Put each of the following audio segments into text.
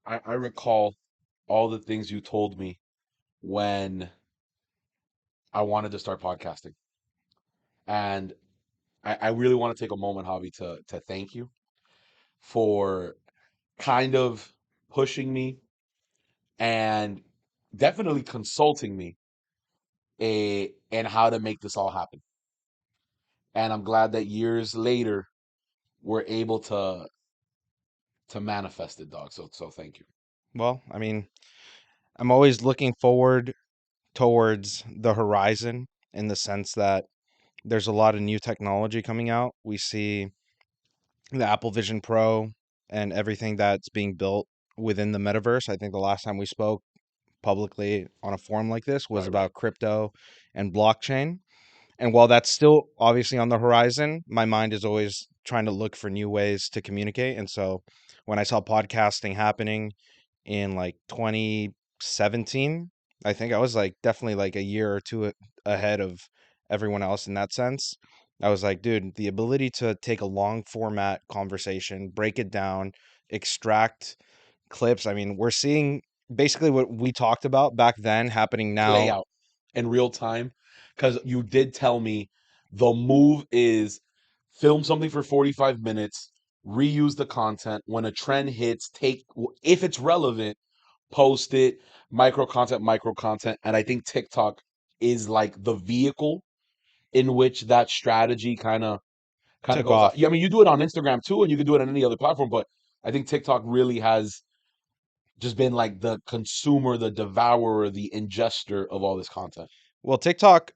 I recall all the things you told me when I wanted to start podcasting. And I really want to take a moment, Javi, to thank you for kind of pushing me and definitely consulting me and how to make this all happen. And I'm glad that years later we're able to manifest it, dog. So thank you. Well, I mean, I'm always looking forward towards the horizon in the sense that there's a lot of new technology coming out. We see the Apple Vision Pro and everything that's being built within the metaverse. I think the last time we spoke publicly on a forum like this was Right, right. about crypto and blockchain. And while that's still obviously on the horizon, my mind is always trying to look for new ways to communicate. And so when I saw podcasting happening in like 2017, I think I was like definitely like a year or two ahead of everyone else in that sense. I was like, dude, the ability to take a long format conversation, break it down, extract clips. I mean, we're seeing basically what we talked about back then happening Play now. out in real time. Because you did tell me the move is film something for 45 minutes, reuse the content. When a trend hits, if it's relevant, post it, micro content. And I think TikTok is like the vehicle in which that strategy kind of Took goes on. off. Yeah, I mean, you do it on Instagram too, and you can do it on any other platform, but I think TikTok really has just been like the consumer, the devourer, the ingester of all this content. Well, TikTok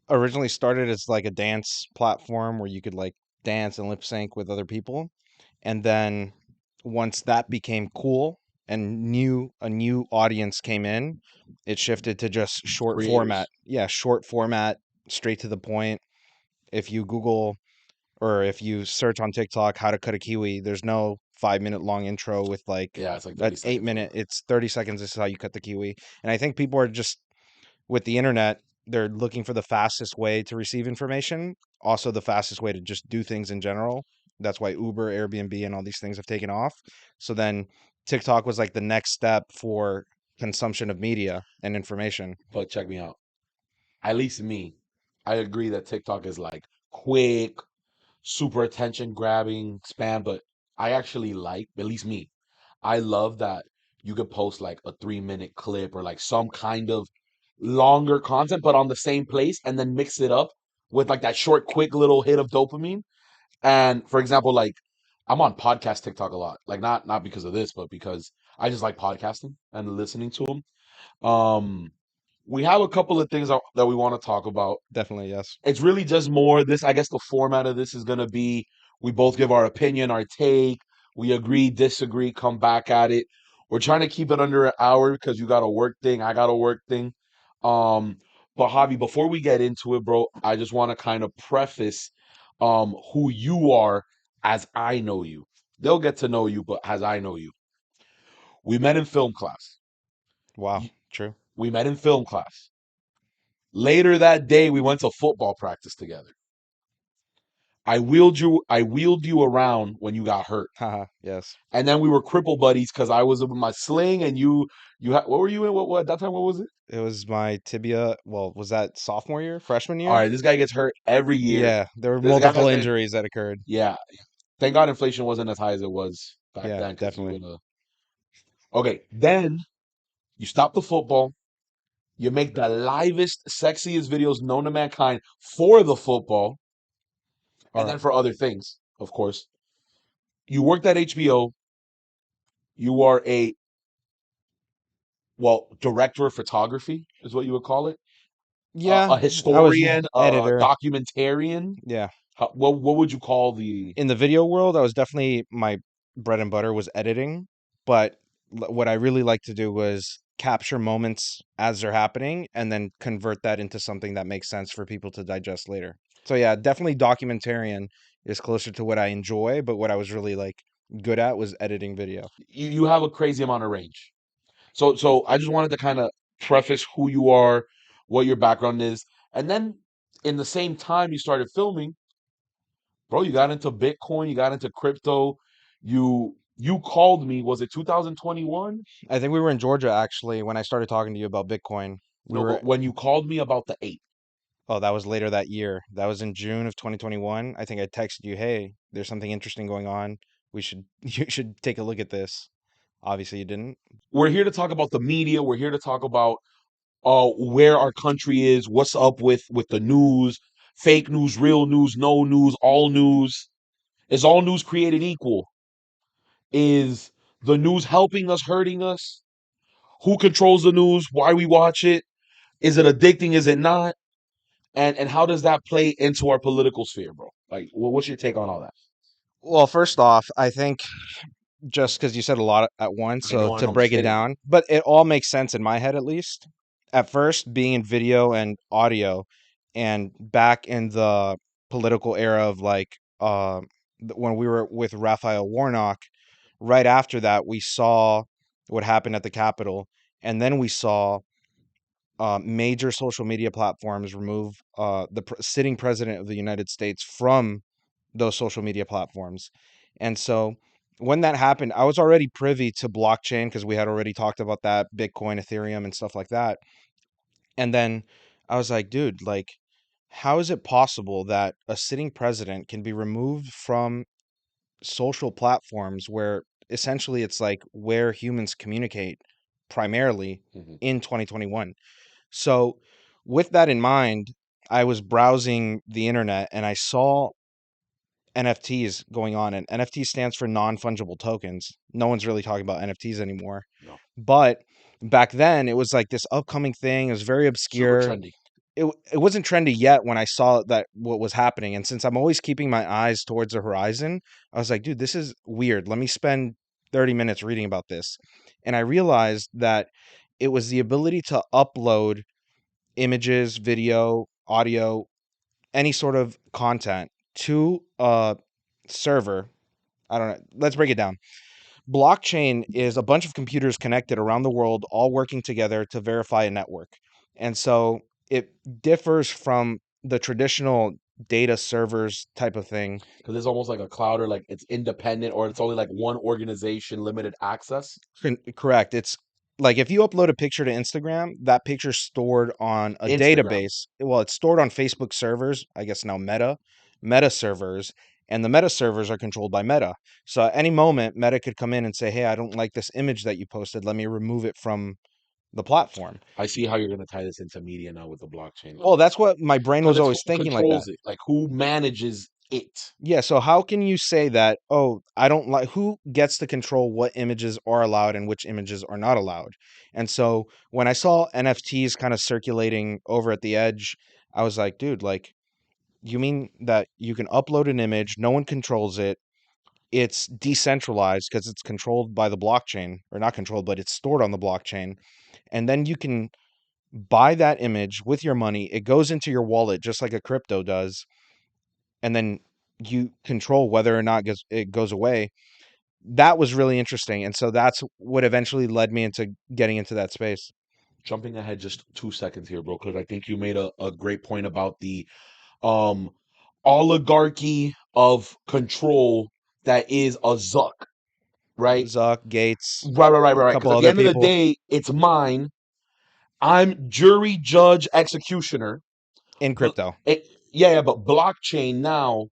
originally started as like a dance platform where you could like dance and lip sync with other people. And then once that became cool and a new audience came in, it shifted to just short format. Creators. Yeah, short format, straight to the point. If you Google or if you search on TikTok how to cut a kiwi, there's no 5 minute long intro with like Yeah, it's like an 30 eight seconds or minute. whatever. It's 30 seconds. This is how you cut the kiwi. And I think people are just with the internet, they're looking for the fastest way to receive information, also the fastest way to just do things in general. That's why Uber, Airbnb, and all these things have taken off. So then TikTok was like the next step for consumption of media and information. But check me out. At least me, I agree that TikTok is like quick, super attention grabbing spam, but I actually like, at least me, I love that you could post like a 3 minute clip or like some kind of longer content, but on the same place and then mix it up with like that short, quick little hit of dopamine. And for example, like I'm on podcast TikTok a lot, like not because of this, but because I just like podcasting and listening to them. We have a couple of things that we want to talk about. Definitely, yes. It's really just more this. I guess the format of this is gonna be we both give our opinion, our take. We agree, disagree, come back at it. We're trying to keep it under an hour because you got a work thing, I got a work thing. Um, but Javi, before we get into it, bro, I just want to kind of preface who you are as I know you. They'll get to know you, but as I know you. We met in film class. Wow, Y- true. We met in film class. Later that day, we went to football practice together. I wheeled you around when you got hurt. Haha, yes. And then we were cripple buddies because I was with my sling and you had what were you in? What at that time what was it? It was my tibia. Well, was that sophomore year, freshman All year? right, this guy gets hurt every year. Yeah, there were This guy multiple has been injuries that occurred. yeah. Thank God inflation wasn't as high as it was back Yeah, then because you definitely. would have okay. Then you stop the football, you make the livest, sexiest videos known to mankind for the football, All and right. then for other things, of course. You worked at HBO, you are a director of photography is what you would call it. Yeah, A I was historian, a editor. documentarian. Yeah. What would you call the In the video world, I was definitely my bread and butter was editing, but what I really like to do was capture moments as they're happening and then convert that into something that makes sense for people to digest later. So yeah, definitely documentarian is closer to what I enjoy, but what I was really like good at was editing video. you have a crazy amount of range. So I just wanted to kind of preface who you are, what your background is, and then in the same time you started filming, bro, you got into Bitcoin, you got into crypto, you You called me, was it 2021? I think we were in Georgia actually when I started talking to you about Bitcoin. We No, were but when you called me about the 8th, Oh, that was later that year. That was in June of 2021. I think I texted you, "Hey, there's something interesting going on. We should you should take a look at this." Obviously, you didn't. we're here to talk about the media. We're here to talk about where our country is, what's up with the news, fake news, real news, no news, all news. Is all news created equal? Is the news helping us, hurting us? Who controls the news? Why we watch it? Is it addicting? Is it not? And how does that play into our political sphere, bro? Like, what's your take on all that? Well, first off, I think just because you said a lot at once, so I to know, I'm just break it hitting. down, but it all makes sense in my head at least. At first, being in video and audio, and back in the political era of like when we were with Raphael Warnock, right after that, we saw what happened at the Capitol, and then we saw major social media platforms remove the sitting president of the United States from those social media platforms. And so when that happened, I was already privy to blockchain because we had already talked about that, Bitcoin, Ethereum, and stuff like that. And then I was like, dude, like, how is it possible that a sitting president can be removed from social platforms where essentially it's like where humans communicate primarily Mhm. in 2021? So, with that in mind, I was browsing the internet and I saw NFTs going on, and NFT stands for non-fungible tokens. No one's really talking about NFTs anymore. No, But back then, it was like this upcoming thing. It was very super obscure. trendy. It wasn't trendy yet when I saw that what was happening. And since I'm always keeping my eyes towards the horizon, I was like, dude, this is weird. Let me spend 30 minutes reading about this. And I realized that it was the ability to upload images, video, audio, any sort of content to a server. I don't know. Let's break it down. Blockchain is a bunch of computers connected around the world, all working together to verify a network. And so it differs from the traditional data servers type of thing. Because it's almost like a cloud, or like it's independent, or it's only like one organization, limited access. Correct. It's like if you upload a picture to Instagram, that picture's stored on a Instagram. database. Well, it's stored on Facebook servers, I guess now Meta servers, and the Meta servers are controlled by Meta. So at any moment, Meta could come in and say, "Hey, I don't like this image that you posted. Let me remove it from the platform." I see how you're going to tie this into media now with the blockchain. Well, that's what my brain Because was it's who always thinking like that. controls it, like who manages it. Yeah, so how can you say that, oh, I don't like who gets to control what images are allowed and which images are not allowed? And so when I saw NFTs kind of circulating over at the edge, I was like, dude, like, you mean that you can upload an image, no one controls it, it's decentralized because it's controlled by the blockchain, or not controlled, but it's stored on the blockchain. And then you can buy that image with your money, it goes into your wallet just like a crypto does, and then you control whether or not it goes away. That was really interesting, and so that's what eventually led me into getting into that space. Jumping ahead just 2 seconds here, bro, because I think you made a great point about the um oligarchy of control that is a Zuck, right? Zuck, Gates, a Right. couple Because at the other end of the people day, it's mine. I'm jury, judge, executioner. in But crypto. yeah, but blockchain now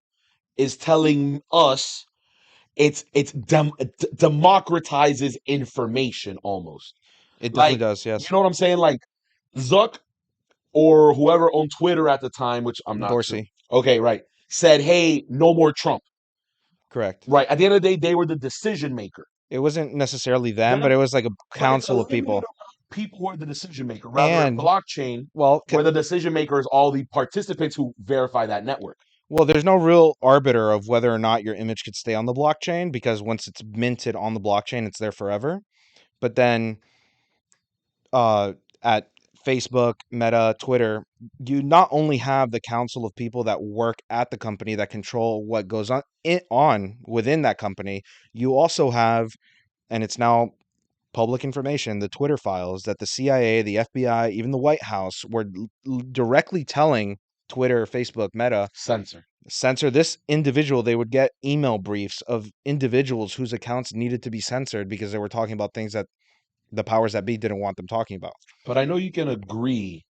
is telling us democratizes information almost. It definitely Like, does. you Yes, know what I'm saying? Like Zuck or whoever owned Twitter at the time, which I'm not sure. Dorsey. Okay, right. Said, hey, no more Trump. Correct. Right. At the end of the day, they were the decision maker. It wasn't necessarily them, but Them, it was like a but it's council of eliminated people. people who are the decision maker. Rather, in And blockchain, well, where the decision maker is all the participants who verify that network. there's no real arbiter of whether or not your image could stay on the blockchain because once it's minted on the blockchain, it's there forever. But then uh, at Facebook, Meta, Twitter, you not only have the council of people that work at the company that control what goes on within that company, you also have, and it's now public information, the Twitter files that the CIA, the FBI, even the White House were directly telling Twitter, Facebook, Meta, Censor. censor this individual. They would get email briefs of individuals whose accounts needed to be censored because they were talking about things that the powers that be didn't want them talking about. But I know you can agree,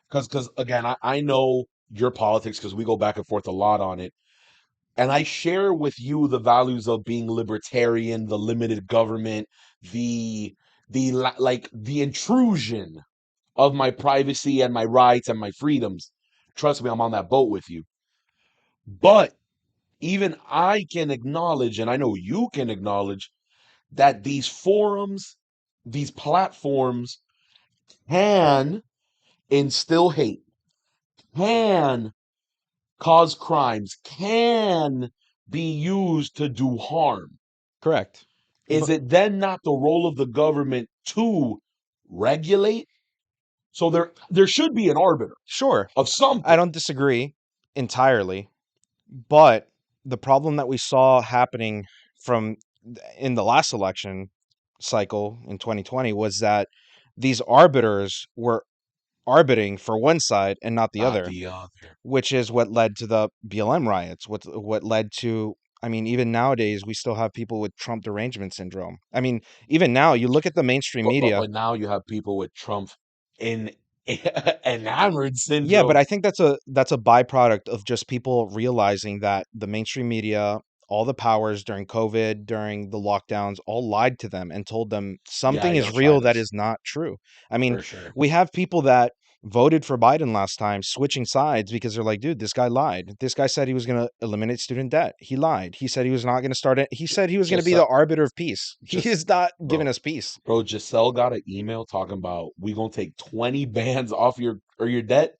because again, I know your politics because we go back and forth a lot on it. And I share with you the values of being libertarian, the limited government, the like the intrusion of my privacy and my rights and my freedoms. Trust me, I'm on that boat with you. But even I can acknowledge, and I know you can acknowledge, that these forums, these platforms can instill hate, can cause crimes, can be used to do harm. Correct. Is it then not the role of the government to regulate? So there should be an arbiter Sure, of I something. don't disagree entirely, but the problem that we saw happening from in the last election cycle in 2020 was that these arbiters were arbiting for one side and not the Not other, the other. which is what led to the BLM riots. What led to, I mean, even nowadays we still have people with Trump derangement syndrome. I mean, even now you look at the mainstream But, but media. but now you have people with Trump in enamored Yeah, but syndrome. I think that's a byproduct of just people realizing that the mainstream media, all the powers during COVID, during the lockdowns, all lied to them and told them Yeah, something yo, is try real that this is not true. I mean, for sure. we have people that voted for Biden last time switching sides because they're like, dude, this guy lied. This guy said he was going to eliminate student debt. He lied. He said he was not going to start it. He said he was going to Just be the arbiter of peace. He just is not giving bro, us peace. bro. Giselle got an email talking about we gonna take 20 bands off your debt.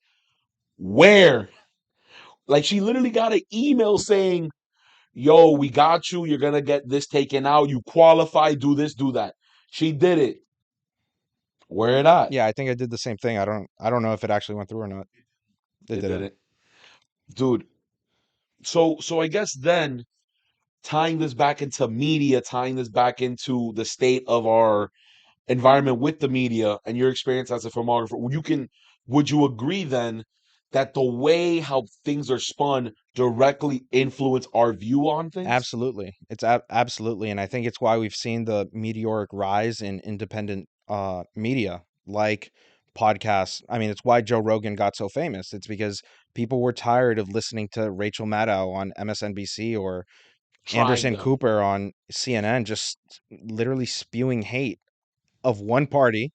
Where? Like she literally got an email saying, "Yo, we got you. You're gonna get this taken out. You qualify. Do this, do that." She did it. Where it at? Yeah, I think I did the same thing. I don't know if it actually went through or not. It It didn't. didn't, dude. So I guess then tying this back into media, tying this back into the state of our environment with the media and your experience as a filmographer, would you agree then that the way how things are spun directly influence our view on things? Absolutely. It's absolutely. And I think it's why we've seen the meteoric rise in independent media like podcasts. I mean, it's why Joe Rogan got so famous. It's because people were tired of listening to Rachel Maddow on MSNBC or Trying Anderson to, Cooper on CNN just literally spewing hate of one party,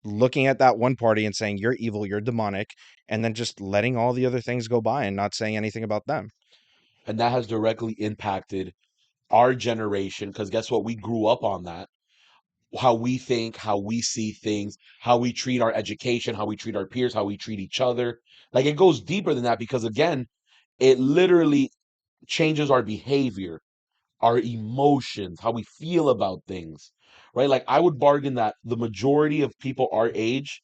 looking at that one party and saying, you're evil, you're demonic, and then just letting all the other things go by and not saying anything about them. and that has directly impacted our generation because guess what? We grew up on that. How we think, how we see things, how we treat our education, how we treat our peers, how we treat each other. Like it goes deeper than that because again, it literally changes our behavior, our emotions, how we feel about things. Right? Like I would bargain that the majority of people our age,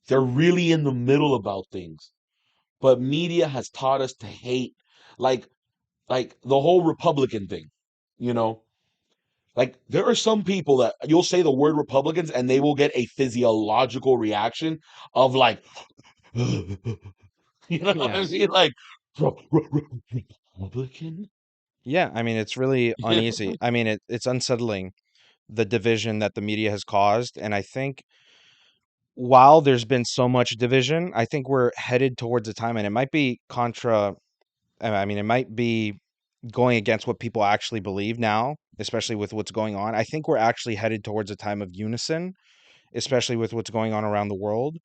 they're really in the middle about things. But media has taught us to hate like like the whole Republican thing, you know? Like there are some people that you'll say the word Republicans and they will get a physiological reaction of like, you know what I Yeah. mean? Like Republican. Yeah, I mean, it's really uneasy. I mean, it's unsettling the division that the media has caused. And I think while there's been so much division, I think we're headed towards a time, and it might be contra, I mean, it might be going against what people actually believe now, especially with what's going on. I think we're actually headed towards a time of unison, especially with what's going on around the world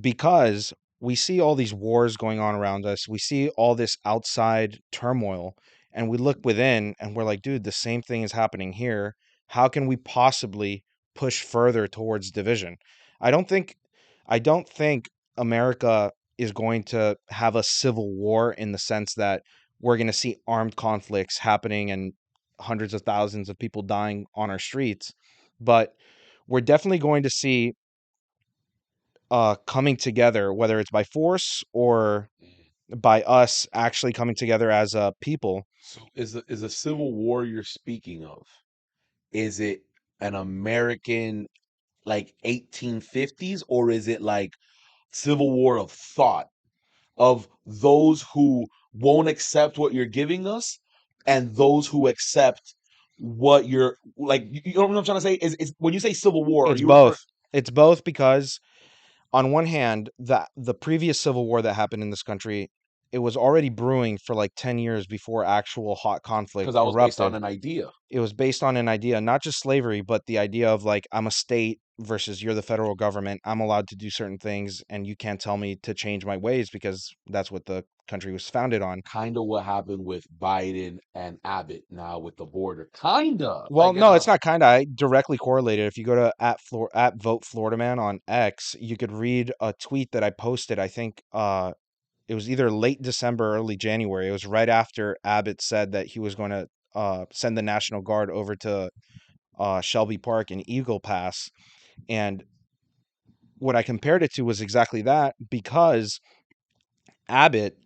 because we see all these wars going on around us. We see all this outside turmoil, and we look within and we're like, dude, the same thing is happening here. How can we possibly push further towards division? I don't think I don't think America is going to have a civil war in the sense that we're going to see armed conflicts happening and hundreds of thousands of people dying on our streets, but we're definitely going to see coming together, whether it's by force or by us actually coming together as a people. So is a civil war you're speaking of? Is it an American like 1850s or is it like Civil War of thought? of those who won't accept what you're giving us and those who accept what you're like. You know what I'm trying to say? Is when you say civil war, are It's you referring? both. It's both because on one hand, the previous civil war that happened in this country, it was already brewing for like 10 years before actual hot conflict Because that was based on erupted. an idea. It was based on an idea, not just slavery, but the idea of like, I'm a state versus you're the federal government. I'm allowed to do certain things, and you can't tell me to change my ways because that's what the country was founded on. Kind of what happened with Biden and Abbott now with the border. Kinda Well, like in no, a it's not kind of. I directly correlated. If you go to at Vote Florida Man on X, you could read a tweet that I posted. I think it was either late December, early January. It was right after Abbott said that he was going to send the National Guard over to Shelby Park and Eagle Pass. And what I compared it to was exactly that, because Abbott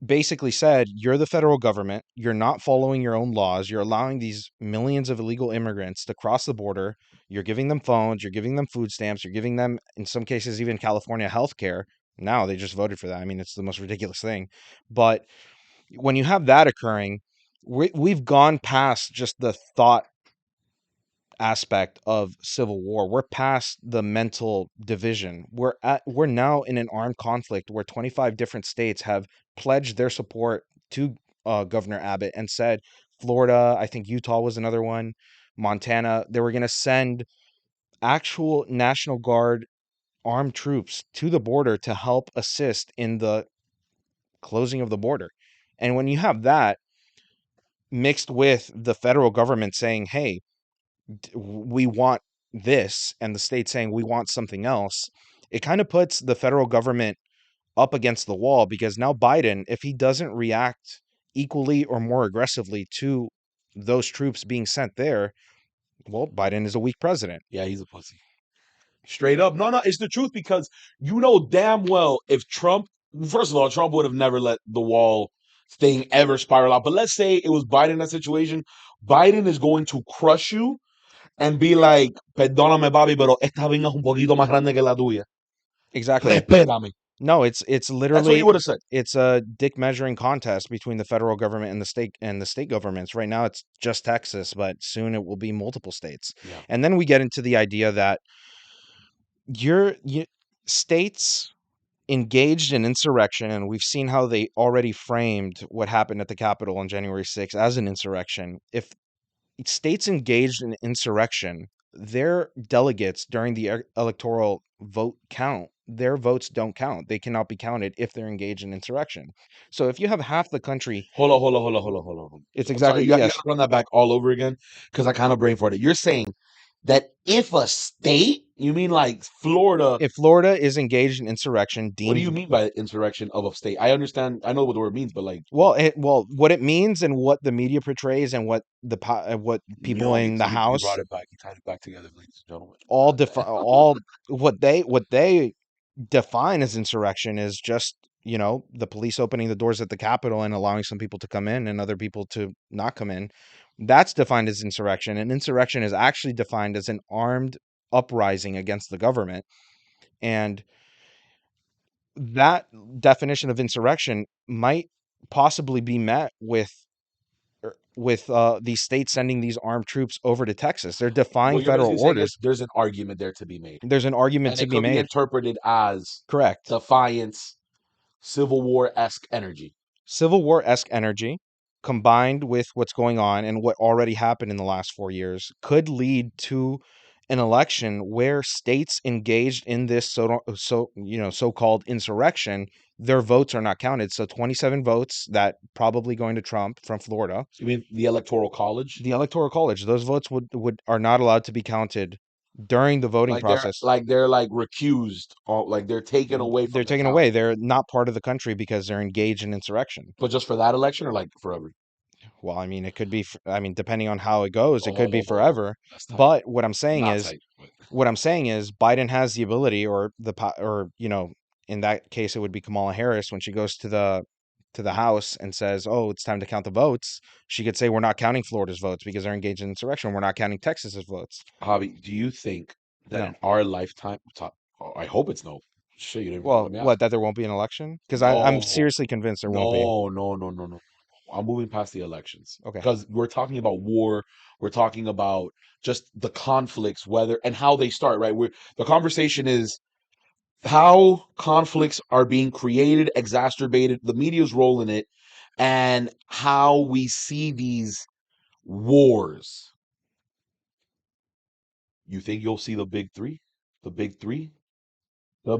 basically said, you're the federal government, you're not following your own laws, you're allowing these millions of illegal immigrants to cross the border, you're giving them phones, you're giving them food stamps, you're giving them, in some cases, even California health care. Now they just voted for that. I mean, it's the most ridiculous thing. But when you have that occurring, we've gone past just the thought aspect of civil war. We're past the mental division. We're now in an armed conflict where 25 different states have pledged their support to Governor Abbott and said, Florida, I think Utah was another one, Montana, they were going to send actual National Guard armed troops to the border to help assist in the closing of the border. And when you have that mixed with the federal government saying, hey, we want this, and the state saying we want something else, it kind of puts the federal government up against the wall, because now Biden, if he doesn't react equally or more aggressively to those troops being sent there, well, Biden is a weak president. yeah, he's a pussy. Straight up. No, no, it's the truth because you know damn well if Trump, first of all, Trump would have never let the wall thing ever spiral out. But let's say it was Biden in that situation. Biden is going to crush you and be like, perdóname, papi, pero esta vinga es un poquito más grande que la tuya. Exactly. Respétame. No, it's That's what he literally, would have said. it's a dick measuring contest between the federal government and the state governments. Right now it's just Texas, but soon it will be multiple states. Yeah. And then we get into the idea that you states engaged in insurrection, and we've seen how they already framed what happened at the Capitol on January 6th as an insurrection. If states engaged in insurrection, their delegates during the electoral vote count, their votes don't count. They cannot be counted if they're engaged in insurrection. So if you have half the country, Hold on, hold on, hold on, hold on, hold on. it's I'm sorry, exactly, you yes. got to run that back all over again because I kind of brain farted. You're saying that if a state, you mean like Florida, If Florida is engaged in insurrection, what do you deemed, mean by insurrection of a state? I understand, I know what the word means, but like, well, what it means and what the media portrays and what what people no, in the you brought House it back. You tied it back together, ladies and gentlemen. all what they define as insurrection is just, the police opening the doors at the Capitol and allowing some people to come in and other people to not come in. That's defined as insurrection, and insurrection is actually defined as an armed uprising against the government. And that definition of insurrection might possibly be met with these states sending these armed troops over to Texas. They're defying What you're federal basically saying is orders. there's an argument there to be made, There's an argument and to it be could be made. interpreted as Correct. defiance, Civil War esque energy. Civil War-esque energy combined with what's going on and what already happened in the last 4 years could lead to an election where states engaged in this so-called insurrection, their votes are not counted. So 27 votes that probably going to Trump from Florida, You mean the Electoral College? the Electoral College, those votes would are not allowed to be counted during the voting process. Like they're like recused, or like they're taken away They're from the taken count. away. They're not part of the country because they're engaged in insurrection. But just for that election, or like for every? Well, I mean, it could be, I mean, depending on how it goes, it could be Oh, forever. that's tight. But what I'm saying Not is, tight. But Biden has the ability, or in that case, it would be Kamala Harris when she goes to the House and says, "Oh, it's time to count the votes." She could say, "We're not counting Florida's votes because they're engaged in insurrection. We're not counting Texas's votes." Javi, do you think that No, in our lifetime, I hope it's no. Shit, you didn't even let Well, me ask. what, that there won't be an election? Because I'm No, seriously convinced there won't be. no, no, no, no, no. I'm moving past the elections Okay. because we're talking about war. We're talking about just the conflicts, whether and how they start, right? The conversation is how conflicts are being created, exacerbated, the media's role in it, and how we see these wars. You think you'll see the big three? The big three?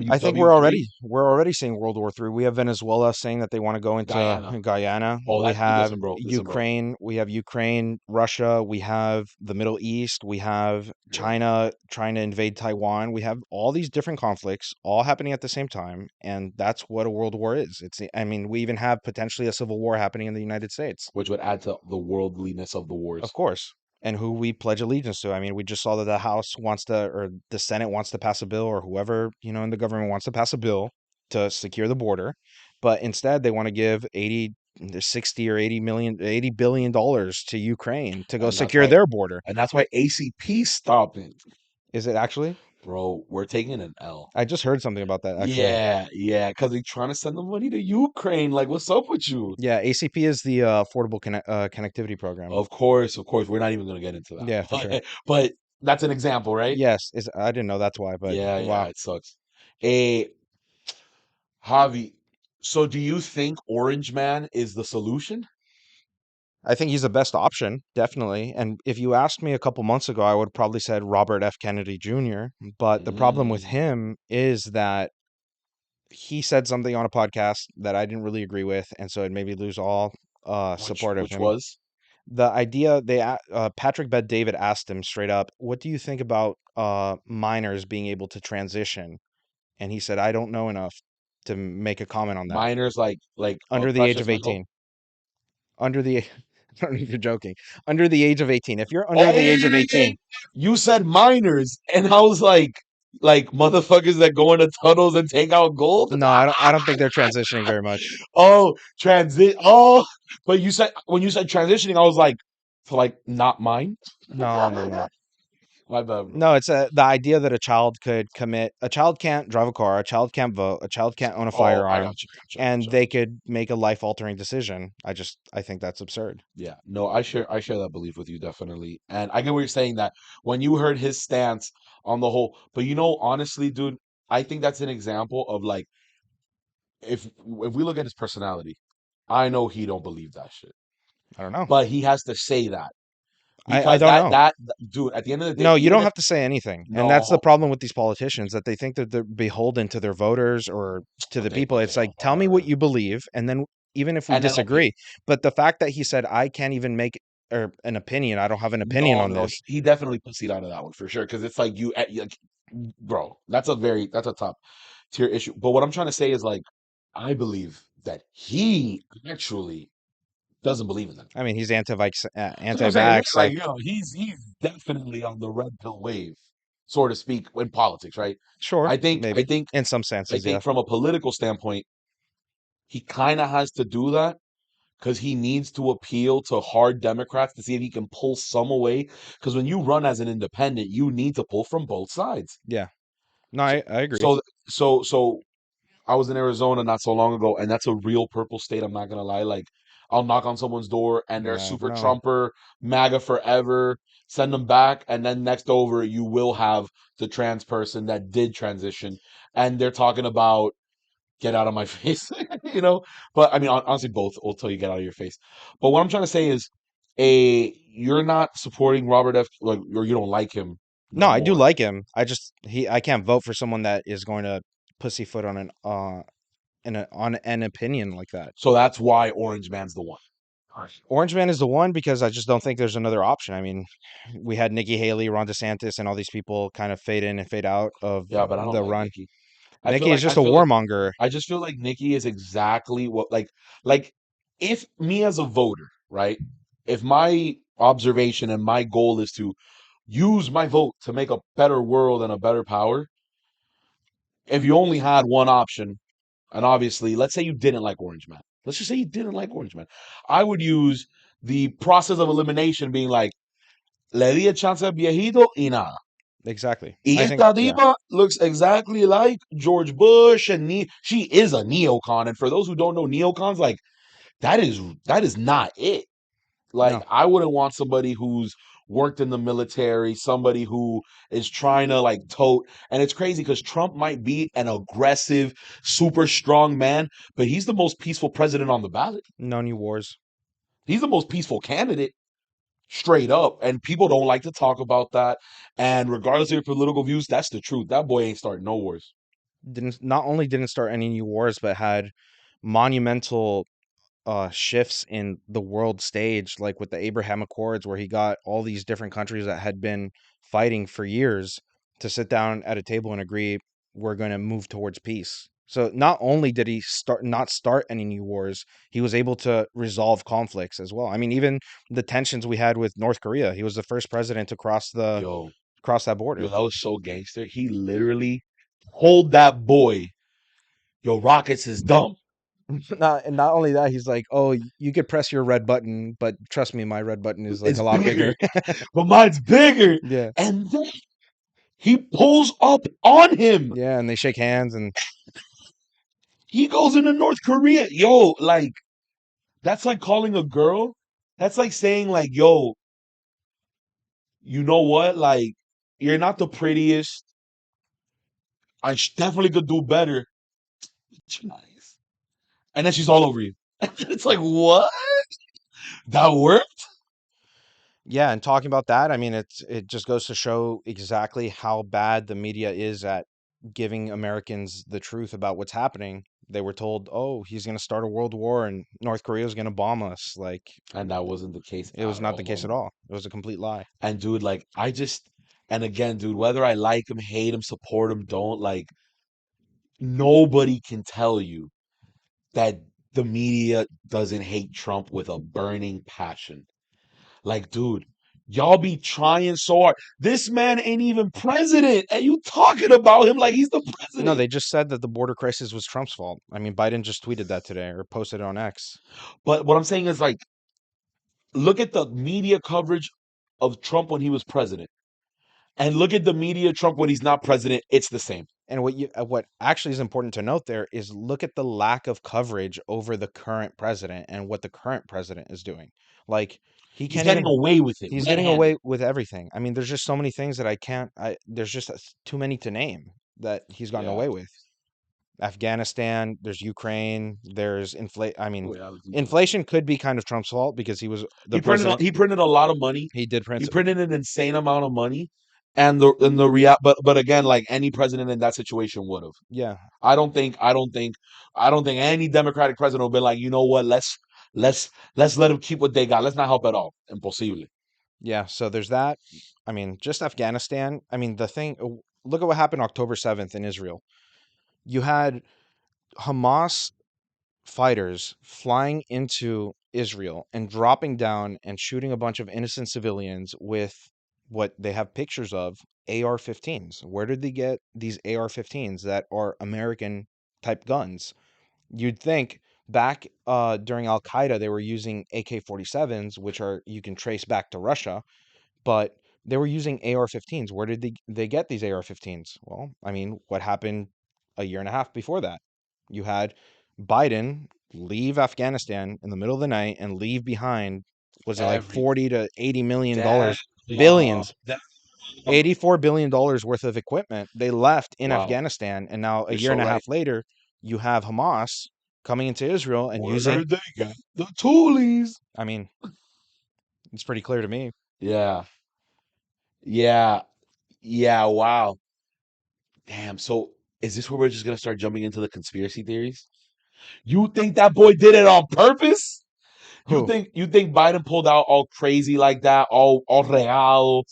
I think WW3? we're already seeing World War III. We have Venezuela saying that they want to go into Guyana. Guyana. Oh, We that have listen, bro. Ukraine. We have Ukraine, Russia. We have the Middle East. We have Yeah. China trying to invade Taiwan. We have all these different conflicts all happening at the same time, and that's what a world war is. I mean, we even have potentially a civil war happening in the United States. Which would add to the worldliness of the Of wars. course. And who we pledge allegiance to. I mean, we just saw that the House wants to, or the Senate wants to pass a bill, or whoever, in the government wants to pass a bill to secure the border. But instead, they want to give 60 or 80 million, $80 billion to Ukraine to go And secure their border. and that's why Like, ACP stopped it. is it actually? Bro, we're taking an L. I just heard something about that, actually. Yeah, yeah, because they're trying to send the money to Ukraine. Like, what's up with you? Yeah, ACP is the Affordable Connectivity Program. Of course, we're not even gonna get into that. Yeah, for sure. But that's an example, right? Yes, I didn't know that's why, but Yeah, yeah, wow. it sucks. A Javi, so do you think Orange Man is the solution? I think he's the best option, definitely. And if you asked me a couple months ago, I would probably said Robert F. Kennedy Jr. But the problem with Mm, him is that he said something on a podcast that I didn't really agree with, and so it made me lose all support of which him. was The idea Patrick Bet David asked him straight up, "What do you think about minors being able to transition?" And he said, "I don't know enough to make a comment on that." minors like Under the age Precious of Michael. 18. Under the I don't know if you're joking. Under the age of 18. If you're under the age of Oh, 18, you said minors, and I was like motherfuckers that go into tunnels and take out gold. no, I don't think they're transitioning very much. Oh, transit. Oh, but you said when you said transitioning, I was like, to like not mine. No, no, no. My bad, bro. No, it's the idea that a child can't drive a car, a child can't vote, a child can't own a Oh, I firearm, got you, got you, I got and you, I they got you. could make a life-altering decision. I think that's absurd. Yeah, no, I share that belief with you definitely, and I get what you're saying that when you heard his stance on the whole, but honestly, dude, I think that's an example of like if we look at his personality, I know he don't believe that shit, I don't know. but he has to say that I because don't know. dude, at the end of the day, No, you even don't if have to say anything. And that's the no, problem with these politicians that they think that they're beholden to their voters or to the people. but It's they like, tell me what are, you believe. And then even if we and then okay, disagree, but the fact that he said, I can't even make or an opinion, I don't have an opinion no, on no, this. he definitely pussied out of that one for sure because it's like like, bro, that's a top tier issue. But what I'm trying to say is like, I believe that he actually doesn't believe in that. I mean, he's That's what I'm saying. anti-vax. Like, Like, he's definitely on the red pill wave, so to speak, in politics, right? sure, I think, I maybe think, in some I senses, yeah. think from a political standpoint, he kind of has to do that because he needs to appeal to hard Democrats to see if he can pull some away. Because when you run as an independent, you need to pull from both sides. Yeah. No, So, I agree. so I was in Arizona not so long ago, and that's a real purple state. I'm not gonna lie. Like, I'll knock on someone's door, and they're No, super no. Trumper, MAGA forever. Send them back, and then next over, you will have the trans person that did transition, and they're talking about get out of my face, you know. But I mean, honestly, both will tell you get out of your face. But what I'm trying to say is, you're not supporting Robert F. Like, or you don't like him No, no I do more. like him. I can't vote for someone that is going to pussyfoot on an opinion like that. So that's why Orange Man's the one. Orange Man is the one because I just don't think there's another option. I mean, we had Nikki Haley, Ron DeSantis, and all these people kind of fade in and fade out of Yeah, but I don't the like run. Nikki. Nikki is I just a feel like warmonger. I just feel like Nikki is exactly what like if me as a voter, right? If my observation and my goal is to use my vote to make a better world and a better power, if you only had one option, and obviously, let's say you didn't like Orange Man. Let's just say you didn't like Orange Man. I would use the process of elimination being like, le di a chance al viejito y nada. Exactly. Y I think, esta yeah. diva looks exactly like George Bush, and she is a neocon. And for those who don't know neocons, like that is that is not it. Like No, I wouldn't want somebody who's worked in the military, somebody who is trying to like tote. And it's crazy because Trump might be an aggressive, super strong man, but he's the most peaceful president on the ballot. no new wars. He's the most peaceful candidate, straight up. And people don't like to talk about that. And regardless of your political views, that's the truth. That boy ain't starting no wars. Didn't Not only didn't start any new wars, but had monumental shifts in the world stage, like with the Abraham Accords, where he got all these different countries that had been fighting for years to sit down at a table and agree we're going to move towards peace. So not only did he not start any new wars, he was able to resolve conflicts as well. I mean, even the tensions we had with North Korea, he was the first president to Yo, cross that yo, border. that was so gangster. He literally told that boy, yo, rockets is dumb. Not only that, he's like, "Oh, you could press your red button, but trust me, my red button is like It's a lot bigger, bigger." but mine's bigger. Yeah. And then he pulls up on him. Yeah, and they shake hands and He goes into North Korea. Yo, like, that's like calling a girl. That's like saying, like, yo, you know what? Like, you're not the prettiest. Definitely could do better. Nice. And then she's all over you. It's like, what? That worked? yeah, and talking about that, I mean, it just goes to show exactly how bad the media is at giving Americans the truth about what's happening. They were told, "Oh, he's going to start a world war and North Korea is going to bomb us." Like And that wasn't the case it was at not the case all. at all. It was a complete lie. And dude, like, and again, dude, whether I like him, hate him, support him, don't, like, nobody can tell you that the media doesn't hate Trump with a burning passion. Like, dude, y'all be trying so hard. This man ain't even president, and you talking about him like he's the No, president. they just said that the border crisis was Trump's fault. I mean, Biden just tweeted that today or posted it on X. But what I'm saying is, like, look at the media coverage of Trump when he was president, and look at the media Trump when he's not president. It's the same. And what actually is important to note there is look at the lack of coverage over the current president and what the current president is doing. Like he He's can't getting even away with it, he's getting red-handed. away with everything. I mean, there's just so many things that I can't I there's just too many to name that he's gotten Yeah. away with. Afghanistan, there's Ukraine, there's I mean, Oh yeah. inflation could be kind of Trump's fault because he was the He printed president. he printed a lot of money. He did He print. printed an insane amount of money, and the real but again, like any president in that situation would have. Yeah. I don't think any Democratic president would be like, you know what, let's let them keep what they got. Let's not help at all. Impossible. Yeah, so there's that. I mean, just Afghanistan. I mean, look at what happened October 7th in Israel. You had Hamas fighters flying into Israel and dropping down and shooting a bunch of innocent civilians with what they have pictures of AR-15s. Where did they get these AR-15s that are American type guns? You'd think back during Al Qaeda they were using AK-47s, which are you can trace back to Russia, but they were using AR-15s. Where did they get these AR-15s? Well, I mean, what happened a year and a half before that? You had Biden leave Afghanistan in the middle of the night and leave behind, was it like Every 40 to 80 million damn, dollars, billions, damn. 84 billion dollars worth of equipment they left in Wow, Afghanistan, and now a you're year so and a right. half later, you have Hamas coming into Israel and Where using, they got the toolies? I mean, it's pretty clear to me. Yeah, yeah, yeah. Wow. Damn. So is this where we're just gonna start jumping into the conspiracy theories? You think that boy did it on purpose? You Who? think you think Biden pulled out all crazy like that, all real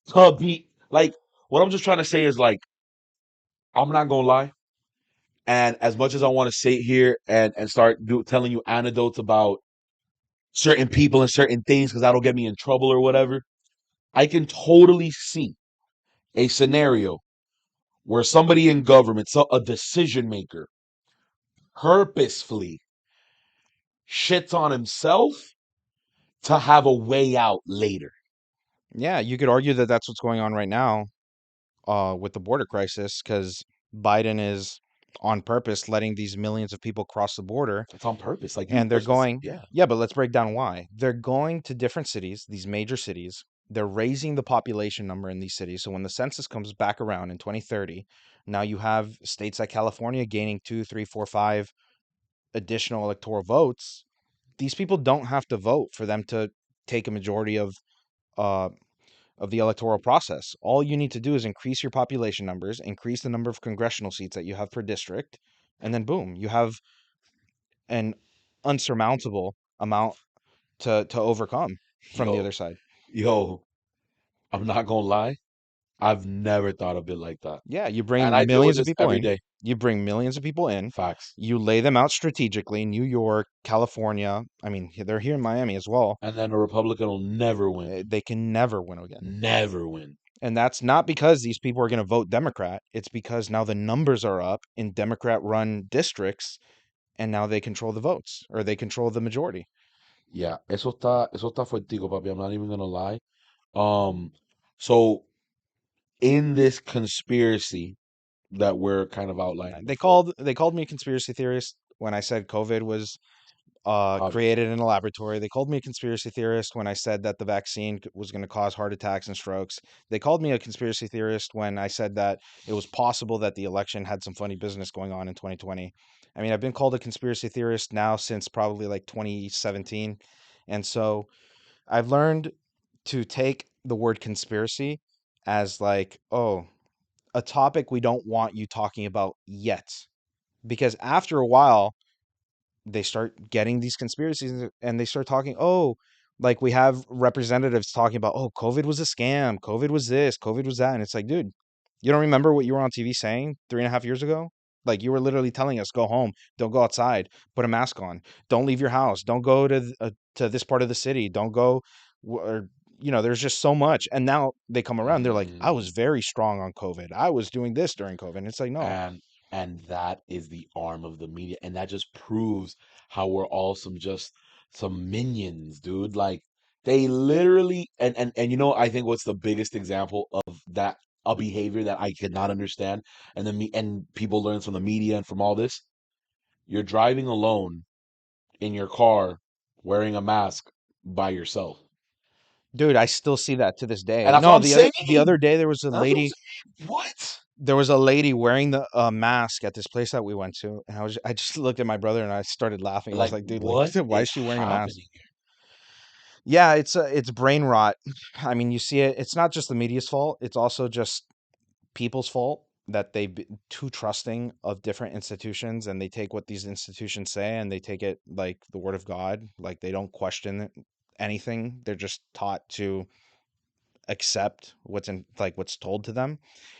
to be like? What I'm just trying to say is like I'm not gonna lie. And as much as I want to sit here and start telling you anecdotes about certain people and certain things because that'll get me in trouble or whatever, I can totally see a scenario where somebody in government, so a decision maker, purposefully shits on himself to have a way out later. Yeah, you could argue that that's what's going on right now. with the border crisis because Biden is on purpose letting these millions of people cross the border, It's on purpose. Like you, and they're there's just going. yeah. Yeah, but let's break down why. They're going to different cities, these major cities. They're raising the population number in these cities. So when the census comes back around in 2030, now you have states like California gaining two, three, four, five additional electoral votes. These people don't have to vote for them to take a majority uh, of the electoral process. All you need to do is increase your population numbers, increase the number of congressional seats that you have per district, and then boom, you have an unsurmountable amount to overcome from the other Yo, side. yo, I'm not gonna lie. I've never thought of it like that. Yeah, you And I bring deal with millions of this people every in. day. You bring millions of people in. Facts. You lay them out strategically. New York, California. I mean, they're here in Miami as well. And then a Republican will never win. They can never win again. Never win. And that's not because these people are going to vote Democrat. It's because now the numbers are up in Democrat run districts and now they control the votes or they control the majority. Yeah, eso está fuertico, papi. I'm not even gonna lie. Um, so in this conspiracy that we're kind of outlining before, They called me a conspiracy theorist when I said COVID was obviously. created in a laboratory. They called me a conspiracy theorist when I said that the vaccine was going to cause heart attacks and strokes. They called me a conspiracy theorist when I said that it was possible that the election had some funny business going on in 2020. I mean, I've been called a conspiracy theorist now since probably like 2017. And so I've learned to take the word conspiracy as like, oh, a topic we don't want you talking about yet. Because after a while, they start getting these conspiracies and they start talking, oh, like we have representatives talking about, oh, COVID was a scam, COVID was this, COVID was that. And it's like, dude, you don't remember what you were on TV saying 3.5 years ago? Like you were literally telling us, go home, don't go outside, put a mask on, don't leave your house, don't go to this part of the city, don't go, or there's just so much. And now they come around, they're like, I was Mm. very strong on COVID. I was doing this during COVID. And it's like, no, And and that is the arm of the media, and that just proves how we're all some minions, dude. Like they literally and I think what's the biggest example of that a behavior that I could not understand, and then me and people learn from the media and from all this. You're driving alone in your car wearing a mask by yourself. dude, I still see that to this day. And that's what No, I'm saying. the other day there was a That's what I'm lady saying. What? wearing the mask at this place that we went to, and I just looked at my brother and I started laughing. I was Like like, dude, like what why is is she wearing a mask? happening here? Yeah, it's brain rot. I mean, you see it. It's not just the media's fault. It's also just people's fault that they've been too trusting of different institutions and they take what these institutions say and they take it like the word of God. Like they don't question anything. They're just taught to accept what's told to them.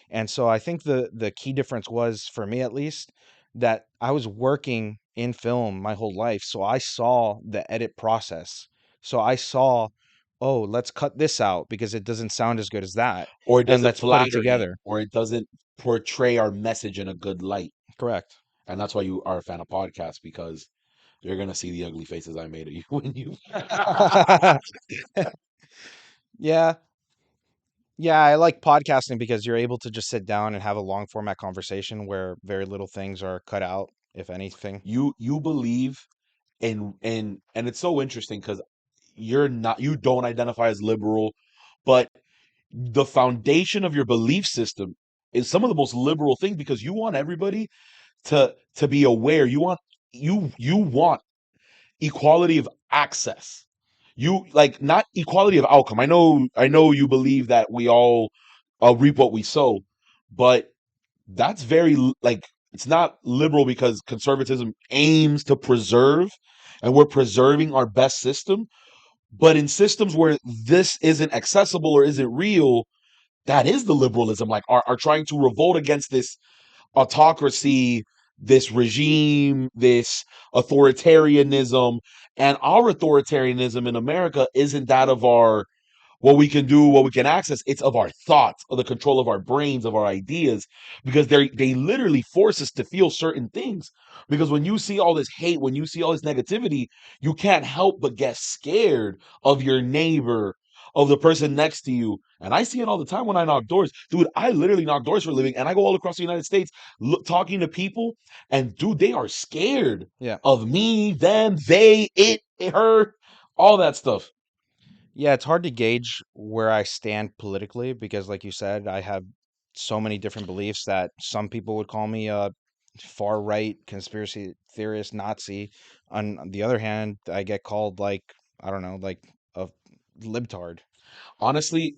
And so I think the key difference was for me at least that I was working in film my whole life, so I saw the edit process. So I saw, oh, let's cut this out because it doesn't sound as good as that, Or it and doesn't let's put it flatter together. him, or it doesn't portray our message in a good light. Correct. And that's why you are a fan of podcasts, because you're gonna see the ugly faces I made at you when you. Yeah. Yeah, I like podcasting because you're able to just sit down and have a long format conversation where very little things are cut out, if anything. You believe and it's so interesting because you don't identify as liberal, but the foundation of your belief system is some of the most liberal things because you want everybody to be aware. You want equality of access. You like not equality of outcome. I know you believe that we all reap what we sow, but that's like it's not liberal because conservatism aims to preserve and we're preserving our best system. But in systems where this isn't accessible or isn't real, that is the liberalism, like are trying to revolt against this autocracy, this regime, this authoritarianism. And our authoritarianism in America isn't that of our what we can do, what we can access. It's of our thoughts, of the control of our brains, of our ideas, because they literally force us to feel certain things. Because when you see all this hate, when you see all this negativity, you can't help but get scared of your neighbor, of the person next to you. And I see it all the time when I knock doors. Dude, I literally knock doors for a living and I go all across the United States talking to people. And dude, they are scared Yeah. of me, them, they, it, her, all that stuff. Yeah, it's hard to gauge where I stand politically because, like you said, I have so many different beliefs that some people would call me a far right conspiracy theorist, Nazi. On the other hand, I get called like, I don't know, like a libtard. Honestly,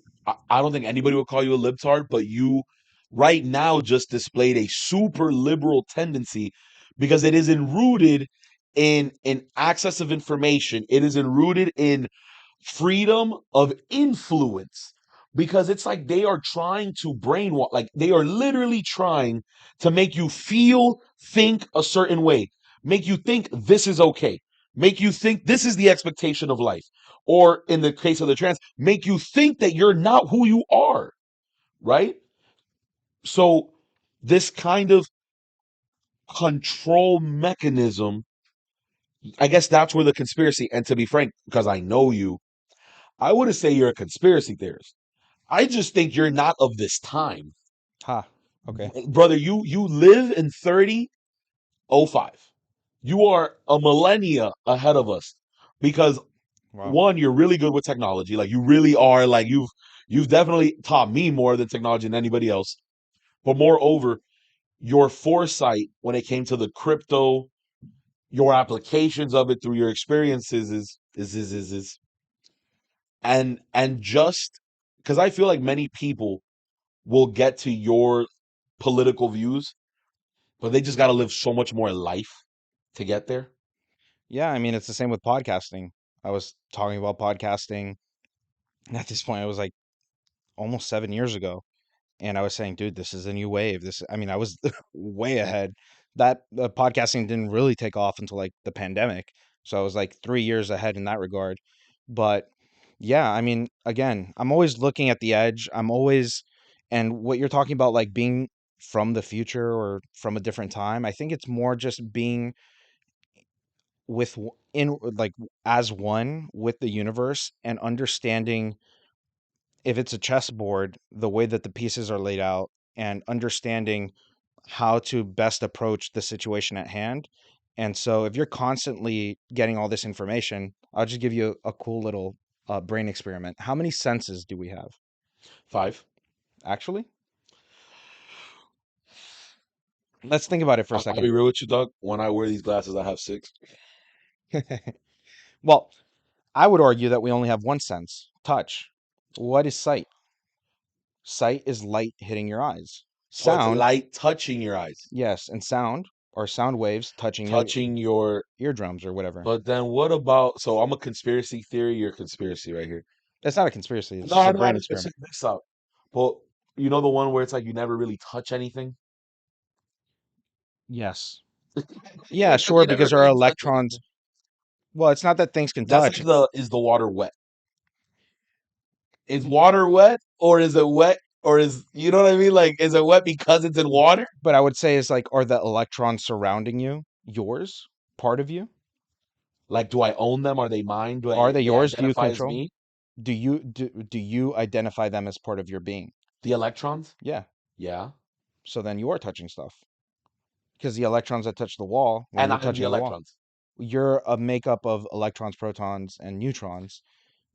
I don't think anybody would call you a libtard, but you right now just displayed a super liberal tendency because it isn't rooted in access of information. It isn't rooted in freedom of influence because it's like they are trying to brainwash, like they are literally trying to make you feel, think a certain way, make you think this is okay, make you think this is the expectation of life, or in the case of the trans, make you think that you're not who you are, right? So this kind of control mechanism, I guess that's where the conspiracy, and to be frank, because I know you, I wouldn't say you're a conspiracy theorist. I just think you're not of this time. Ha. Okay. Brother, you live in 3005. You are a millennia ahead of us because Wow. one, you're really good with technology. Like you really are like you've definitely taught me more than technology than anybody else. But moreover, your foresight when it came to the crypto, your applications of it through your experiences is and just because I feel like many people will get to your political views, but they just got to live so much more life to get there. Yeah, I mean, it's the same with podcasting. I was talking about podcasting. At this point, I was like almost 7 years ago. And I was saying, dude, this is a new wave. I mean, I was way ahead. That podcasting didn't really take off until like the pandemic. So I was like 3 years ahead in that regard. But yeah, I mean, again, I'm always looking at the edge. And what you're talking about, like being from the future or from a different time, I think it's more just being in like as one with the universe and understanding if it's a chessboard, the way that the pieces are laid out and understanding how to best approach the situation at hand. And so if you're constantly getting all this information, I'll just give you a cool little brain experiment. How many senses do we have? Five. Actually, let's think about it for a I'll be second. real with you, Doug. When I wear these glasses, I have six. Well, I would argue that we only have one sense, touch. What is sight? Sight is light hitting your eyes. So it's Sound, light touching your eyes, yes, and sound are sound waves touching your touching your. eardrums or whatever. But then what about? So I'm a conspiracy theory. You're a conspiracy right here. It's not a conspiracy, it's No, just I a know. I brain know. Let's check experiment. this out. But you know the one where it's like you never really touch anything. Yes. You Yeah, sure, never because our really touch electrons, anything. well, it's not that things can That's touch, like the is the water wet? Is water wet or is it wet or is you know what I mean? Like is it wet because it's in water? but I would say is like, are the electrons surrounding you yours? Part of you? Like do I own them? Are they mine? Do Are they they yours? Do you identify as control? me? Do you identify them as part of your being? The electrons? Yeah. Yeah. So then you are touching stuff. Because the electrons that touch the wall, when And you're I'm the touching the wall, electrons. you're a makeup of electrons, protons, and neutrons.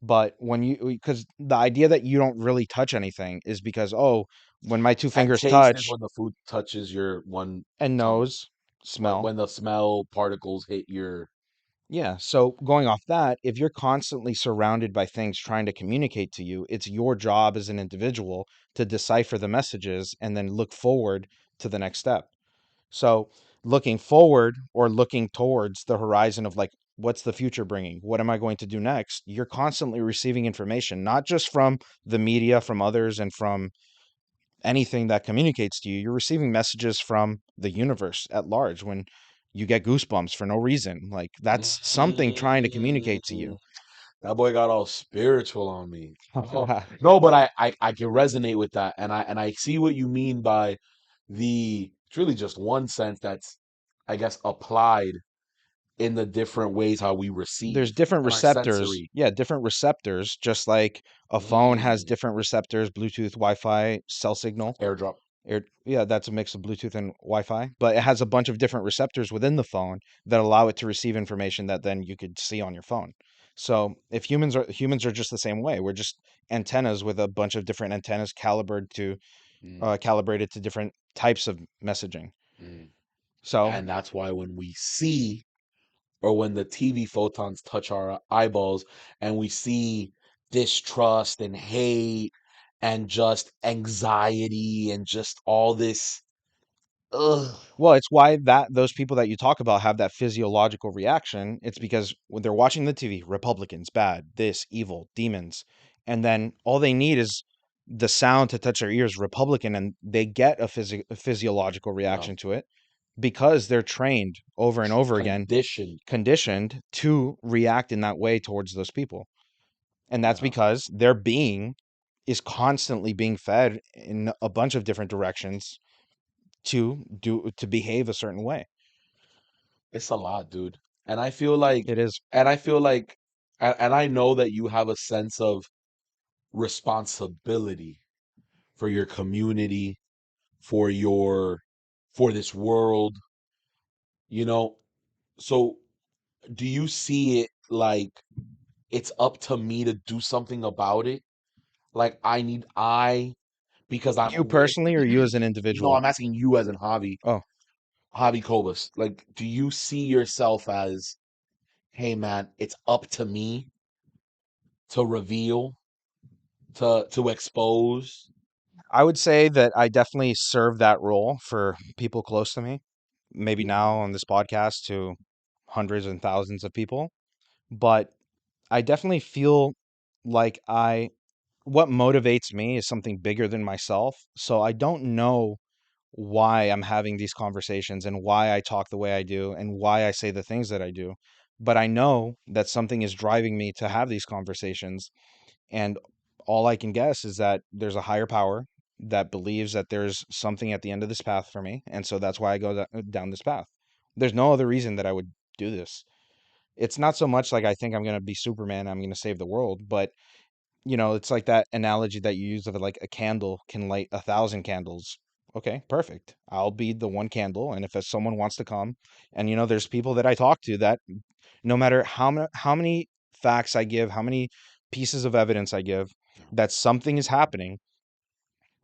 But when because the idea that you don't really touch anything is because, oh, when my two And fingers taste is touch when the food touches your one and tongue. nose, smell. When the smell particles hit your Yeah. So going off that, if you're constantly surrounded by things trying to communicate to you, it's your job as an individual to decipher the messages and then look forward to the next step. So looking forward or looking towards the horizon of like, what's the future bringing? What am I going to do next? You're constantly receiving information, not just from the media, from others, and from anything that communicates to you. You're receiving messages from the universe at large when you get goosebumps for no reason. Like that's something trying to communicate to you. Mm, that boy got all spiritual on me. Oh, no, but I can resonate with that, and I see what you mean by the. It's really just one sense that's, I guess, applied in the different ways how we receive There's different and our receptors. sensory. Yeah, different receptors, just like a phone has Mm, different receptors, Bluetooth, Wi-Fi, cell signal. airdrop. Yeah, that's a mix of Bluetooth and Wi-Fi, but it has a bunch of different receptors within the phone that allow it to receive information that then you could see on your phone. So if humans are just the same way. We're just antennas with a bunch of different antennas Mm, calibrated to different types of messaging. mm. So, And that's why when we see, or when the TV photons touch our eyeballs and we see distrust and hate and just anxiety and just all this, ugh, well, it's why that those people that you talk about have that physiological reaction. It's because when they're watching the TV, Republicans, bad, this, evil, demons, and then all they need is the sound to touch their ears, Republican, and they get a physiological yeah, reaction to it because they're trained over and over again, conditioned. conditioned to react in that way towards those people. And that's Yeah, because their being is constantly being fed in a bunch of different directions to behave a certain way. it's a lot, dude. And I feel like, It is. and I feel like, and I know that you have a sense of responsibility for your community, for your, for this world, you know? So do you see it like it's up to me to do something about it? Like because I'm You aware. personally, or you as an No, individual? I'm asking you as in Oh, Javi Cobas. Like, do you see yourself as, hey man, it's up to me to reveal, to expose? I would say that I definitely serve that role for people close to me. Maybe now Mhm. on this podcast to hundreds and thousands of people, but I definitely feel like what motivates me is something bigger than myself. So I don't know why I'm having these conversations and why I talk the way I do and why I say the things that I do. But I know that something is driving me to have these conversations. And all I can guess is that there's a higher power that believes that there's something at the end of this path for me. And so that's why I go down this path. There's no other reason that I would do this. It's not so much like I think I'm going to be Superman, I'm going to save the world, but it's like that analogy that you use of like a candle can light 1,000 candles. Okay, perfect. I'll be the one candle, and if someone wants to come, and there's people that I talk to that no matter how many facts I give, how many pieces of evidence I give that something is happening,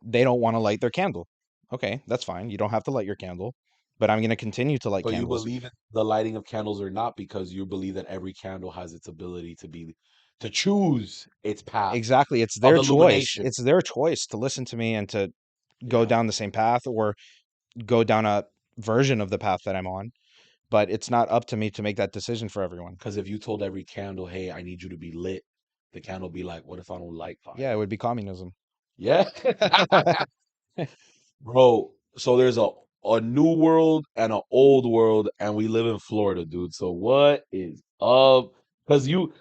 they don't want to light their candle. Okay, that's fine. You don't have to light your candle, but I'm going to continue to light But you candles. believe in the lighting of candles or not because you believe that every candle has its ability to choose its path Exactly. It's of their choice. illumination. It's their choice to listen to me and to go Yeah. down the same path or go down a version of the path that I'm on, but it's not up to me to make that decision for everyone. Because if you told every candle, hey, I need you to be lit, the candle be like, what if I don't like Yeah, fire? it would be communism. Yeah. Bro, so there's a new world and an old world, and we live in Florida, dude. So what is up? Because you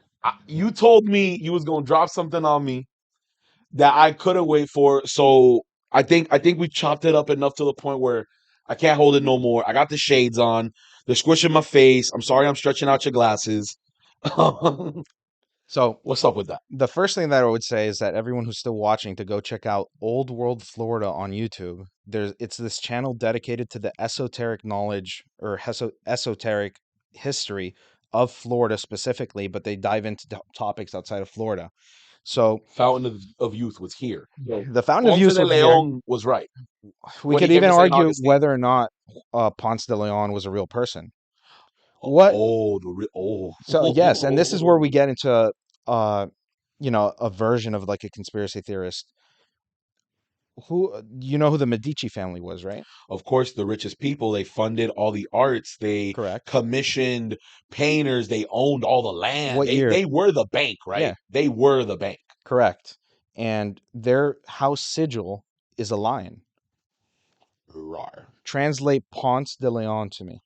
told me you was gonna drop something on me that I couldn't wait for. So I think we chopped it up enough to the point where I can't hold it no more. I got the shades on. They're squishing my face. I'm sorry I'm stretching out your glasses. So What's up with that? the first thing that I would say is that everyone who's still watching to go check out Old World Florida on YouTube. It's this channel dedicated to the esoteric knowledge or esoteric history of Florida specifically, but they dive into topics outside of Florida. So Fountain of Youth was here. So the Fountain of Ponce Youth de was here. Leon was right We when he could came even to St. argue Augustine. whether or not Ponce de Leon was a real person. Oh, What oh, the re- oh. So yes, and this is where we get into uh a version of like a conspiracy theorist. Who you know who the Medici family was, right? Of course, the richest people, they funded all the arts, they Correct. commissioned painters, they owned all the land. What They year? they were the bank, right? Yeah, They were the bank. correct. And their house sigil is a lion. Rar. Translate Ponce de Leon to me.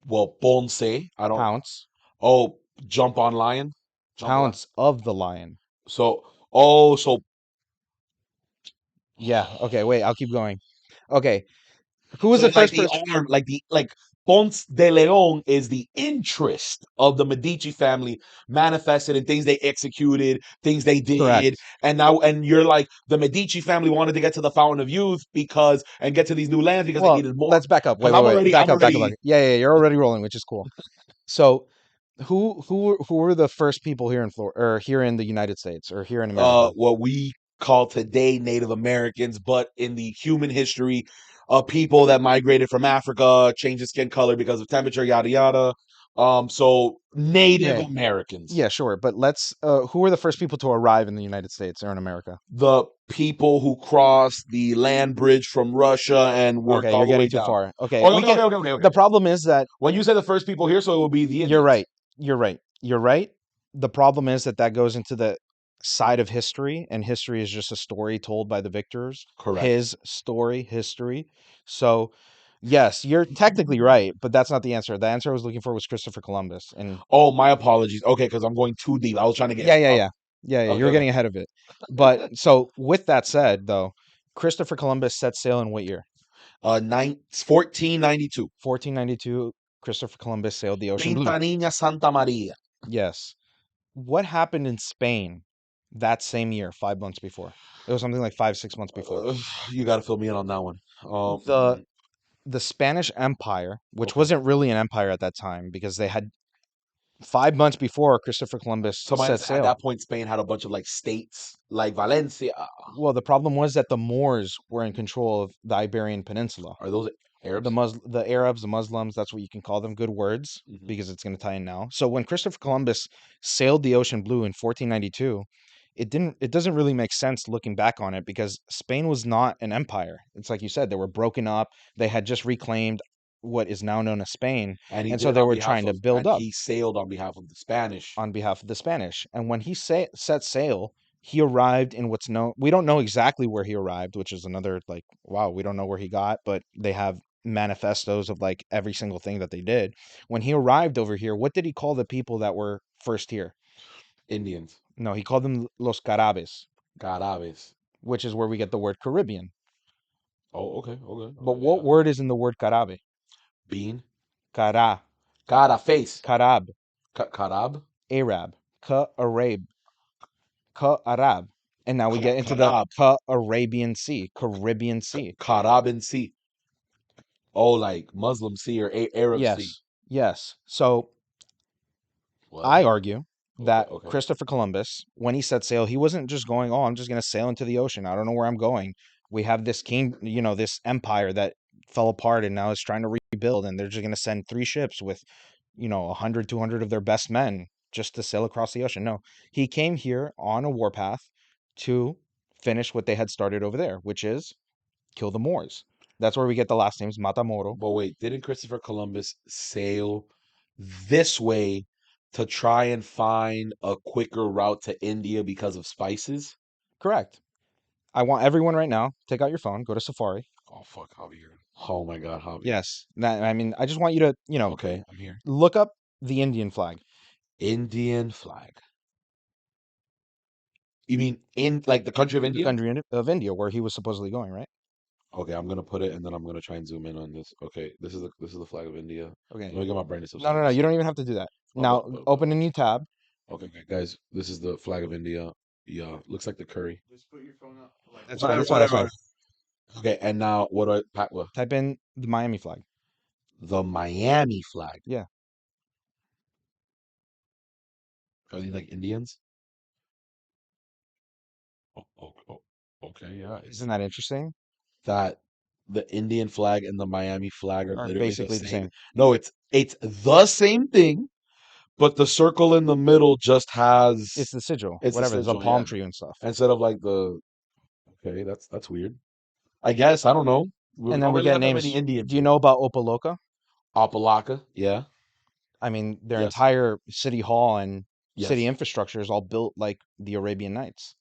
Well, Ponce, I don't. Pounce, Oh, jump on lion, jump lion. pounce of the lion. So, oh, so Yeah. Okay. Wait. I'll keep going. Okay. Who was so the it's like first the person? arm, like Ponce de Leon is the interest of the Medici family manifested in things they executed, things they did, Correct. and you're like the Medici family wanted to get to the Fountain of Youth because and get to these new lands because they Well, needed more. let's back up. Because Wait, wait, wait. Back I'm up, back up, back already up. Yeah, yeah, yeah, you're already rolling, which is cool. So, who were the first people here in Florida or here in the United States or here in America? what we call today Native Americans, but in the human history of people that migrated from Africa, changed the skin color because of temperature, yada yada. So Native Okay. Americans, Yeah, sure. But let's who were the first people to arrive in the United States or in America? the people who crossed the land bridge from Russia and worked Okay, all you're the way getting too down. far. Okay, Okay, we okay, can okay, okay, okay, okay. the problem is that When you say the first people here, so it will be the you're Indians. right. You're right. You're right. The problem is that that goes into the side of history, and history is just a story told by the victors. Correct. His story, history. So, yes, you're technically right, but that's not the answer. The answer I was looking for was Christopher Columbus. And Oh, my apologies. Okay, because I'm going too deep. I was trying to get yeah, yeah, up. yeah. Yeah, yeah, Okay, you're okay. getting ahead of it. But so with that said, though, Christopher Columbus set sail in what year? 1492. 1492. Christopher Columbus sailed the ocean blue. Quintanilla Santa Maria. Yes. What happened in Spain that same year, 5 months before? It was something like 5, 6 months before. Uh, you got to fill me in on that one. The the Spanish Empire, which Okay. wasn't really an empire at that time because they had 5 months before Christopher Columbus So set at sail. that point, Spain had a bunch of like states, like Valencia. Well, the problem was that the Moors were in control of the Iberian Peninsula. Are those Arabs? The Arabs, the Muslims, that's what you can call them. Good words Hmm. because it's going to tie in now. So when Christopher Columbus sailed the ocean blue in 1492, it doesn't really make sense looking back on it because Spain was not an empire. It's like you said, they were broken up. They had just reclaimed what is now known as Spain, And he and did so it they on were behalf trying to of, build and up he sailed on behalf of the Spanish. on behalf of the Spanish. And when he set sail, he arrived in what's known. We don't know exactly where he arrived, which is another like wow, we don't know where he got, but they have manifestos of like every single thing that they did. When he arrived over here, what did he call the people that were first here? Indians. No, he called them Los Carabes, Carabes. which is where we get the word Caribbean. Oh, okay, okay, But okay, what yeah. word is in the word Carabe? Bean. Cara, Cara face. Carab, Carab. Arab, Ka-Arab, Ka-Arab. And now we get into the Carab. Ka-Arabian Sea, Caribbean Sea. Carabin Sea. Oh, like Muslim Sea or Arab Sea. Yes, yes. So What? I argue Okay, that okay. Christopher Columbus, when he set sail, he wasn't just going, oh, I'm just going to sail into the ocean. I don't know where I'm going. We have this king, this empire that fell apart and now is trying to rebuild. And they're just going to send 3 ships with, 100, 200 of their best men just to sail across the ocean. No, he came here on a warpath to finish what they had started over there, which is kill the Moors. That's where we get the last names, Matamoro. But wait, didn't Christopher Columbus sail this way to try and find a quicker route to India because of spices? Correct. I want everyone right now, take out your phone, go to Safari. Oh fuck, Javier. Oh my God, Javier. Yes. I mean, I just want you to, Okay, I'm here. look up the Indian flag, Indian flag. You mean in like the country of the India? country of India, where he was supposedly going, right? Okay, I'm gonna put it and then I'm gonna try and zoom in on this. Okay, this is the flag of India. Okay. Let me get my brain to No, no, no. subscribe. You don't even have to do that. Oh, Now, open a new tab. okay, okay, guys, this is the flag of India. Yeah, looks like the curry. That's fine. Whatever, That's fine. That's whatever. fine. Okay, and now what do I pack? What? Type in the Miami flag. The Miami flag. Yeah. Are these like Indians? Okay, yeah. Isn't that interesting? That the Indian flag and the Miami flag are Are literally the basically the same. same. No, it's the same thing, but the circle in the middle just It's has the sigil. it's a Whatever. There's a sigil, yeah. palm tree and stuff. Instead of like the okay, that's weird. I guess I don't know. We And then don't we really get have that many names. Indians Do you here. know about Opaloka? Apalaka, yeah, I mean, their yes, entire city hall and city yes. infrastructure is all built like the Arabian Nights.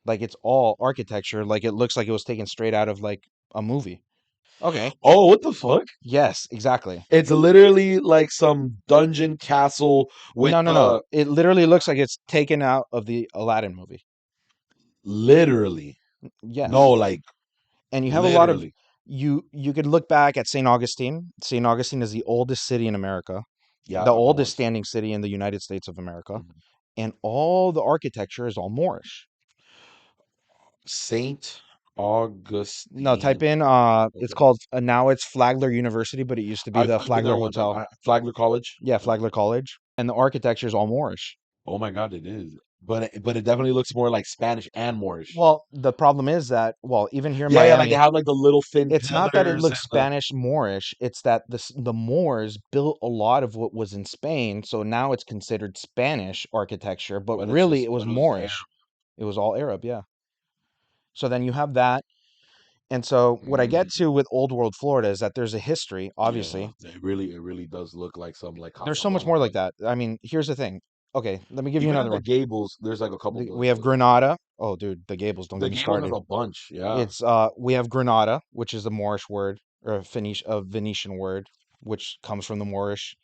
Like it's all architecture. Like it looks like it was taken straight out of like a movie. Okay. Oh, what the fuck? Yes, exactly. It's literally like some dungeon castle with No, no, no. the It literally looks like it's taken out of the Aladdin movie. literally. No, Yes. like And you have a lot of literally. You could look back at St. Augustine. St. Augustine is the oldest city in America, Yeah, the I've been oldest once. standing city in the United States of America, Mhm. and all the architecture is all Moorish. Saint No, type Augustine. in it's Okay. called now it's Flagler University, but it used to be the I've been there Flagler once. Hotel. Flagler College. Yeah, Okay. Flagler College, and the architecture is all Moorish. Oh my God, it is. But it definitely looks more like Spanish and Moorish. Well, the problem is that, well, even here in Yeah, yeah, like they Miami, have like the little thin it's not that it pillars and looks the. Spanish Moorish, it's that the Moors built a lot of what was in Spain, so now it's considered Spanish architecture, but really it was But it was just Moorish. It was all Arab, yeah. So then you have that. And so what I get Mm, to with Old World Florida is that there's a history, yeah, obviously. it really does look like some like There's so much more Casablanca. like that. I mean, here's the thing. Okay, let me give you Even in another the one. Gables, there's like a couple We have buildings like that. Granada. Oh, dude, the Gables, don't The get me Gables has started. a bunch, yeah. It's we have Granada, which is a Moorish word or a Venetian word, which comes from the Moorish.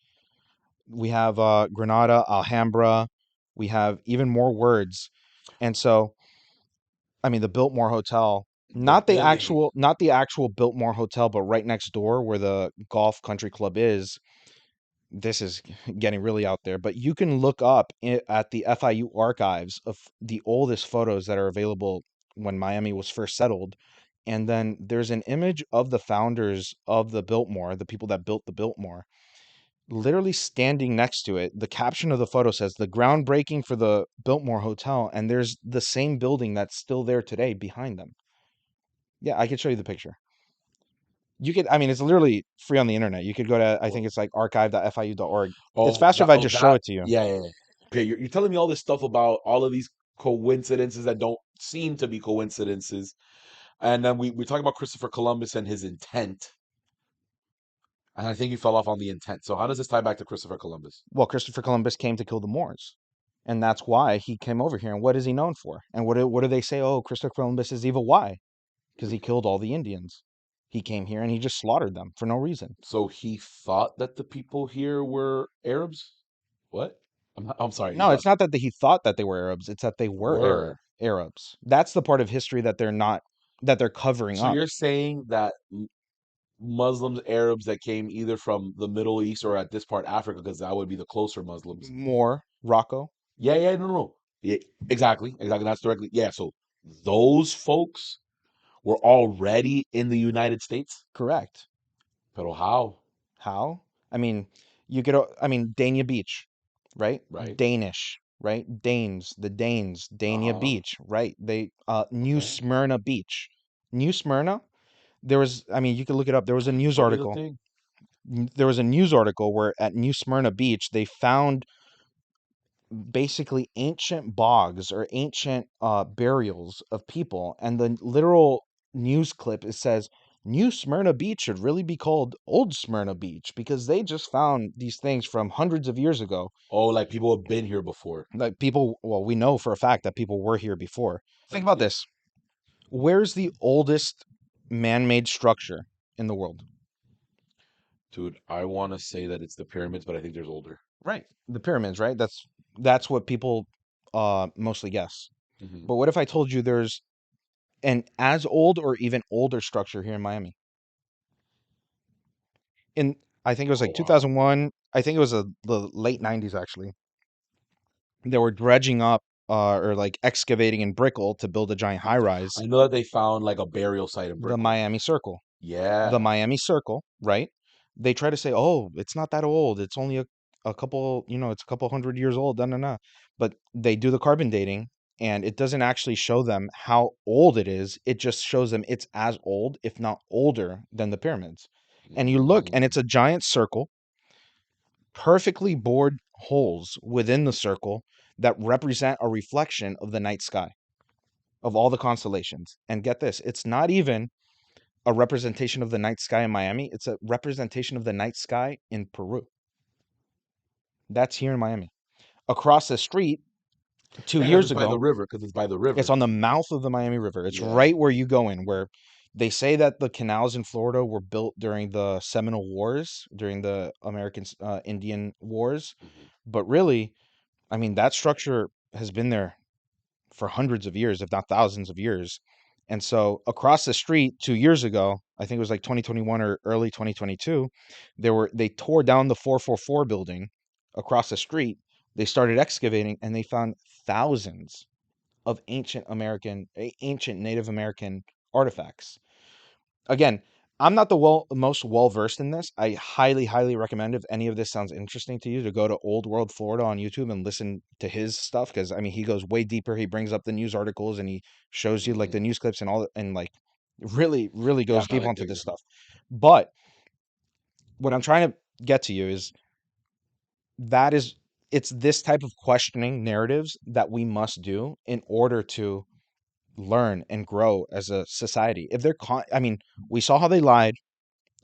We have Granada, Alhambra. We have even more words. And so, I mean, the Biltmore Hotel, The building. not the actual Biltmore Hotel, but right next door where the Golf Country Club is. This is getting really out there, but you can look up at the FIU archives of the oldest photos that are available when Miami was first settled. And then there's an image of the founders of the Biltmore, the people that built the Biltmore, literally standing next to it. The caption of the photo says the groundbreaking for the Biltmore Hotel, and there's the same building that's still there today behind them. Yeah, I could show you the picture. You could, I mean, it's literally free on the internet. You could go to, I think Well, it's like archive.fiu.org. It's oh, faster if I just show that, it to you. yeah, yeah, yeah. Okay, you're telling me all this stuff about all of these coincidences that don't seem to be coincidences. And then we talk about Christopher Columbus and his intent. And I think you fell off on the intent. So how does this tie back to Christopher Columbus? Well, Christopher Columbus came to kill the Moors. And that's why he came over here. And what is he known for? And what do they say? Oh, Christopher Columbus is evil. Why? Because he killed all the Indians. He came here and he just slaughtered them for no reason. So he thought that the people here were Arabs? What? I'm sorry, you No, it's lost. not that he thought that they were Arabs. It's that they were Were. Arabs. That's the part of history that they're not, that they're covering So up. you're saying that Muslims, Arabs that came either from the Middle East or at this part Africa, because that would be the closer Muslims. More Rocco. Yeah, yeah, no, no, no. Yeah, exactly, exactly. That's directly. Yeah, so those folks were already in the United States. Correct. Pero how? How? I mean, I mean, Dania Beach, right? Right? Danish, right? Danes, the Danes, Dania Uh-huh. Beach, right? New Okay. Smyrna Beach. New Smyrna, there was, I mean, you could look it up. There was a news Show me the article. thing. There was a news article where at New Smyrna Beach, they found basically ancient bogs or ancient burials of people. And the literal news clip, it says, New Smyrna Beach should really be called Old Smyrna Beach because they just found these things from hundreds of years ago. Oh, like people have been here before. Like people, well, we know for a fact that people were here before. Think about Yeah. this. Where's the oldest man-made structure in the world? Dude, I want to say that it's the pyramids, but I think there's older. Right. The pyramids, right? That's what people mostly guess. Hmm. But what if I told you there's an as old or even older structure here in Miami? In I think it was Oh like wow. 2001. I think it was the late 90s actually. They were dredging up or like excavating in Brickell to build a giant high rise, I know that they found like a burial site in the Brickell. Miami Circle. The Yeah. Miami Circle, right? They try to say, "Oh, it's not that old. It's only a couple, it's a couple hundred years old." No, no, no. But they do the carbon dating, and it doesn't actually show them how old it is. It just shows them it's as old, if not older, than the pyramids. And you look, and Mm. it's a giant circle, perfectly bored holes within the circle that represent a reflection of the night sky, of all the constellations. And get this, it's not even a representation of the night sky in Miami. It's a representation of the night sky in Peru. That's here in Miami. Across the street, two Yeah, because years it's by the ago, river. Because it's by the it's river. on the mouth of the Miami River. It's Yeah. right where you go in, where they say that the canals in Florida were built during the Seminole Wars, during the American Indian Wars. Hmm. But really, I mean, that structure has been there for hundreds of years, if not thousands of years. And so across the street 2 years ago, I think it was like 2021 or early 2022, they tore down the 444 building across the street. They started excavating and they found thousands of ancient Native American artifacts. Again, I'm not the most well versed in this. I highly, highly recommend, if any of this sounds interesting to you, to go to Old World Florida on YouTube and listen to his stuff, because I mean he goes way deeper. He brings up the news articles and he shows you like Hmm. the news clips and all, and like really, really Yeah, goes I deep like onto that. this stuff. But what I'm trying to get to you is that is it's this type of questioning narratives that we must do in order to learn and grow as a society. If I mean, we saw how they lied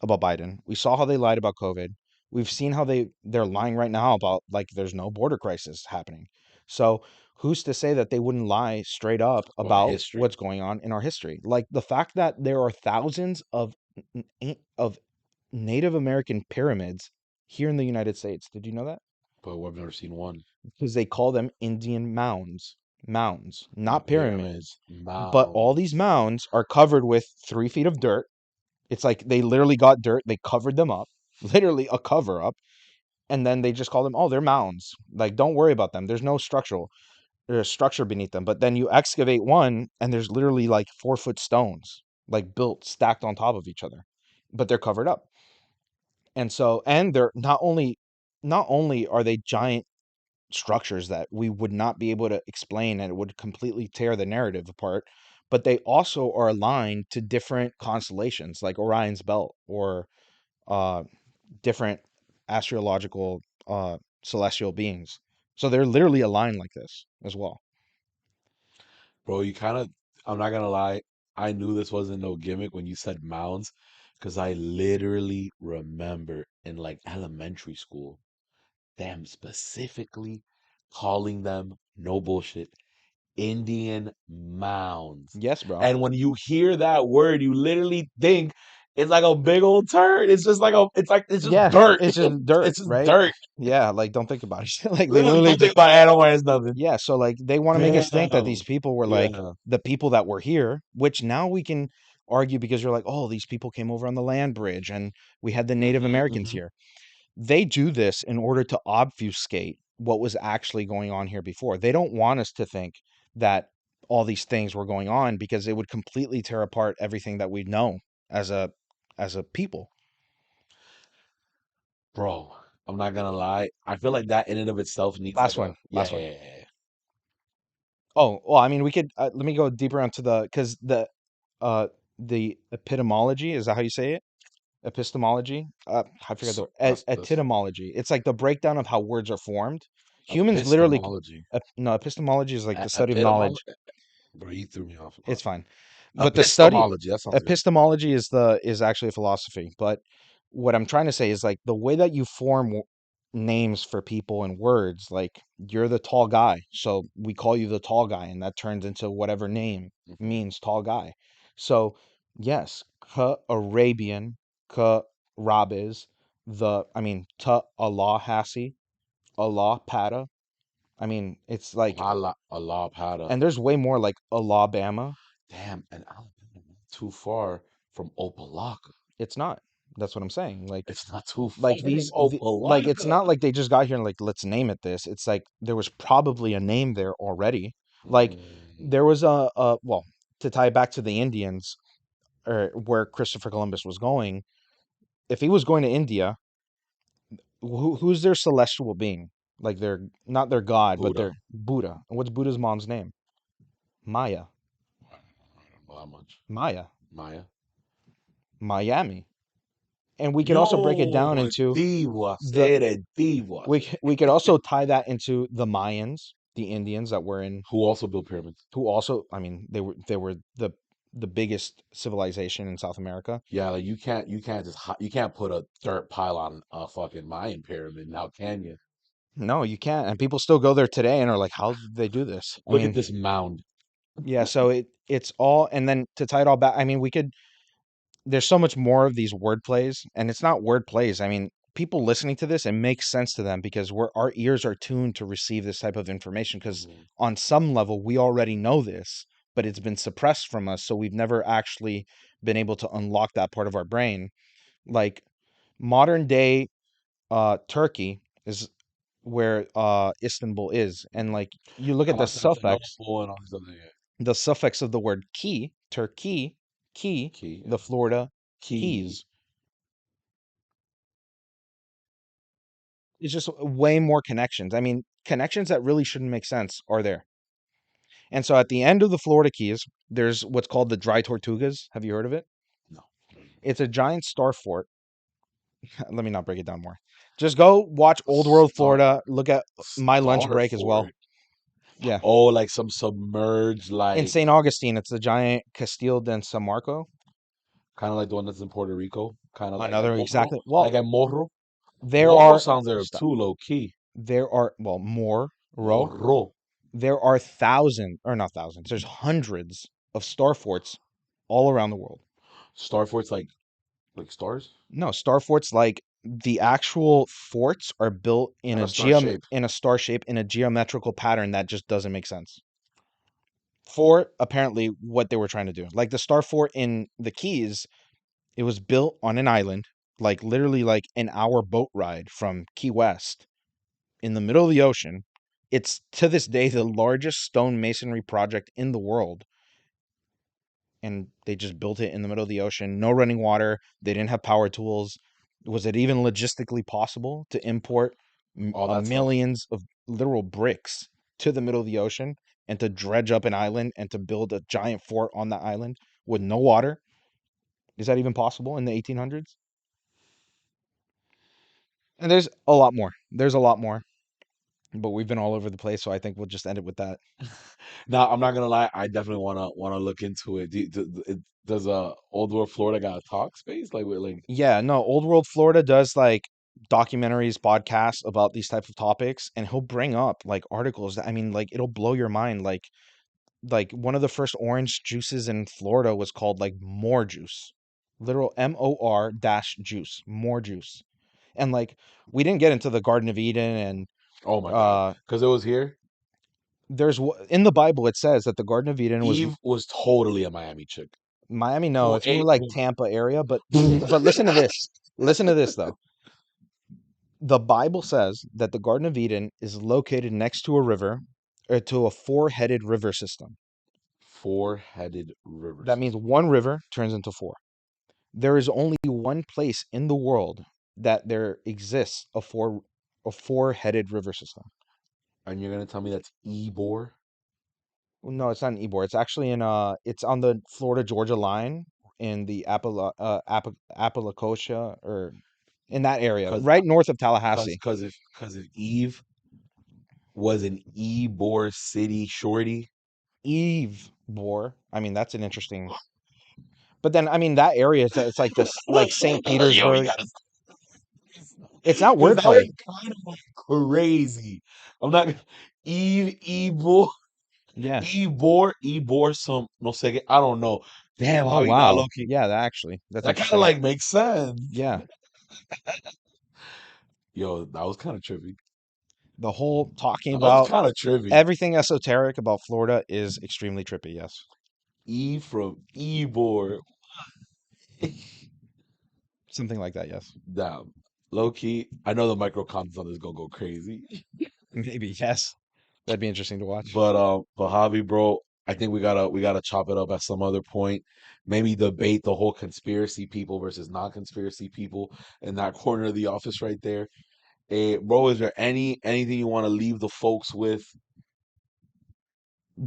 about Biden. We saw how they lied about COVID. We've seen how they're lying right now about like there's no border crisis happening. So who's to say that they wouldn't lie straight up Or about history. what's going on in our history? Like the fact that there are thousands of Native American pyramids here in the United States. Did you know that? But we've never seen one. Because they call them Indian mounds. Mounds, not Not pyramids. pyramids. But all these Mounds. mounds are covered with 3 feet of dirt. It's like they literally got dirt, they covered them up, literally a cover up, and then they just call them, oh, they're mounds. Like, don't worry about them. There's structure beneath them. But then you excavate one, and there's literally like 4 foot stones, like built, stacked on top of each other, but they're covered up. And so, and they're not only are they giant structures that we would not be able to explain and it would completely tear the narrative apart, but they also are aligned to different constellations like Orion's belt or uh, different astrological celestial beings. So they're literally aligned like this as well. Bro, you kind of, I'm not gonna lie, I knew this wasn't no gimmick when you said mounds, because I literally remember in like elementary school, them specifically calling them, no bullshit, Indian mounds. Yes, bro. And when you hear that word, you literally think it's like a big old turd. It's just like it's just Yeah, dirt. it's just dirt, It's just right? dirt. Yeah, like don't think about it. Like they Literally literally don't think about animal as nothing. yeah, so like they want to make us think that these Damn. people were like Yeah. the people that were here, which now we can argue because you're like, oh, these people came over on the land bridge and we had the Native Hmm. Americans Hmm. here. They do this in order to obfuscate what was actually going on here before. They don't want us to think that all these things were going on because it would completely tear apart everything that we know as a people. Bro, I'm not gonna lie. I feel like that in and of itself needs like Last a one, yeah, last yeah, one. yeah, yeah. Oh, well, I mean, we could let me go deeper onto because uh the epitomology, is that how you say it? Epistemology. I forget the So that's etymology. It's like the breakdown of how words are formed. Humans literally, epistemology. no, epistemology is like the study of knowledge. Epitomology. Bro, you threw me off. It's fine. But the study Epistemology. That sounds good. epistemology is actually a philosophy. But what I'm trying to say is like the way that you form names for people and words, like you're the tall guy, so we call you the tall guy, and that turns into whatever name Hmm. means tall guy. So yes, ka Arabian, ka Rabiz, I mean ta Allah Hasi, Allah Pada. I mean, it's like, Allah Pada. and there's way more like Alabama. Damn, and Alabama not too far from Opalaka. It's not. That's what I'm saying. It's not too far Like from like it's Opalaka. not like they just got here and like let's name it this. It's like there was probably a name there already. Like Mm, there was a well, to tie it back to the Indians or where Christopher Columbus was going, if he was going to India, who's their celestial being? Like they're not their god, but Buddha. they're Buddha. And what's Buddha's mom's name? Maya. I don't know that much. Maya. Maya. Miami. And we could also break it down No, into Divas. the Eres Divas. we could also tie that into the Mayans, the Indians that were in, Who also built pyramids. who also, I mean, they were the biggest civilization in South America. Yeah, like you can't just you can't put a dirt pile on a fucking Mayan pyramid now, can you? No, you can't, and people still go there today and are like, how did they do this? I Look at mean, this mound. yeah. So it's all, and then to tie it all back, I mean, we could. There's so much more of these word plays, and it's not word plays. I mean, people listening to this, it makes sense to them because our ears are tuned to receive this type of information because Mhm. on some level we already know this, but it's been suppressed from us, so we've never actually been able to unlock that part of our brain. Like modern day Turkey is where Istanbul is, and like you look at Constantinople and all these other, yeah. the suffix of the word key, Turkey, key, Key, the yeah. Florida Key. Keys. It's just way more connections. I mean, connections that really shouldn't make sense are there. And so at the end of the Florida Keys, there's what's called the Dry Tortugas. Have you heard of it? No. It's a giant star fort. Let me not break it down more. Just go watch Old World Star Florida. Look at my lunch Star break as well. Fort. Yeah. Oh, like some submerged, In like St. Augustine, it's the giant Castillo de San Marco. kind of like the one that's in Puerto Rico, kind of like Another exactly. Well, Like at Morro. there Morro are sounds there stop. too low key. There are well more row. Morro. There are thousands or not thousands. There's hundreds of star forts all around the world. Star Fort's like stars No, star forts like the actual forts are built in and a a star shape. in a star shape in a geometrical pattern that just doesn't make sense. For apparently what they were trying to do. Like the star fort in the Keys, it was built on an island, like literally like an hour boat ride from Key West in the middle of the ocean. It's to this day the largest stone masonry project in the world, and they just built it in the middle of the ocean. No running water. They didn't have power tools. Was it even logistically possible to import All that stuff. millions of literal bricks to the middle of the ocean and to dredge up an island and to build a giant fort on that island with no water? Is that even possible in the 1800s? And there's a lot more. There's a lot more, but we've been all over the place, so I think we'll just end it with that. Now, I'm not gonna lie, I definitely wanna look into it. Does Old World Florida got a talk space? Yeah, no, Old World Florida does like documentaries, podcasts about these types of topics, and he'll bring up like articles that I mean, like it'll blow your mind. Like one of the first orange juices in Florida was called like more juice. Literal MOR dash juice, more juice. And like we didn't get into the Garden of Eden and Oh my God, uh because it was here. in the Bible it says that the Garden of Eden was Eve was totally a Miami chick Miami, no, who it's more ate like who. Tampa area, but listen to this. Listen to this though. The Bible says that the Garden of Eden is located next to a river, or to a four-headed river system. Four-headed river That means system. one river turns into four. There is only one place in the world that there exists a four-headed river system. And you're gonna tell me that's Ybor? Well, no, it's not in Ybor. It's actually in it's on the Florida Georgia line in the Appalachia or in that area, Cause, right north of cause, Tallahassee. cause if Eve was an Ybor City shorty, Eve Bor. I mean, that's an interesting. But then, I mean, that area is it's like this, like St. yo, you Petersburg. gotta, It's not cause that wordplay. was kind of like crazy. I'm not Eve, Ybor, Yeah. Ybor, some no sé qué, I don't know. Damn, Oh Javi, not wow. low key. Yeah, that's That kind of interesting. like makes sense. Yeah. Yo, that was kind of trippy. The whole talking That was about kind of trippy. everything esoteric about Florida is extremely trippy. Yes. E from Ybor. Something like that. Yes. Damn. Low key, I know the micro content on this gonna go crazy. Maybe. Yes. That'd be interesting to watch. But Javi, bro, I think we gotta chop it up at some other point. Maybe debate the whole conspiracy people versus non-conspiracy people in that corner of the office right there. Bro, is there anything you want to leave the folks with?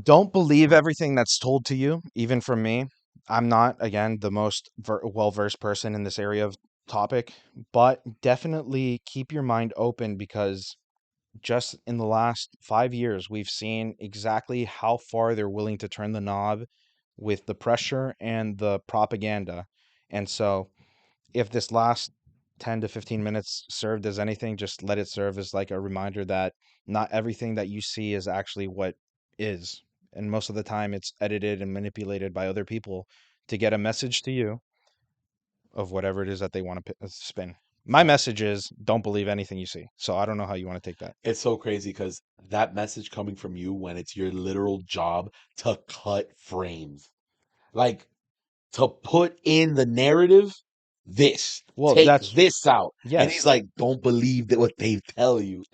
Don't believe everything that's told to you, even from me. I'm not, again, the most well-versed person in this area of topic, but definitely keep your mind open because just in the last 5 years, we've seen exactly how far they're willing to turn the knob with the pressure and the propaganda. And so, if this last 10 to 15 minutes served as anything, just let it serve as like a reminder that not everything that you see is actually what is. And most of the time, it's edited and manipulated by other people to get a message to you of whatever it is that they want to spin. My Facts. message is don't believe anything you see. So I don't know how you want to take that. It's so crazy because that message coming from you when it's your literal job to cut frames, like to put in the narrative, this, Well, take that's this out. And he's yes. like, don't believe that what they tell you.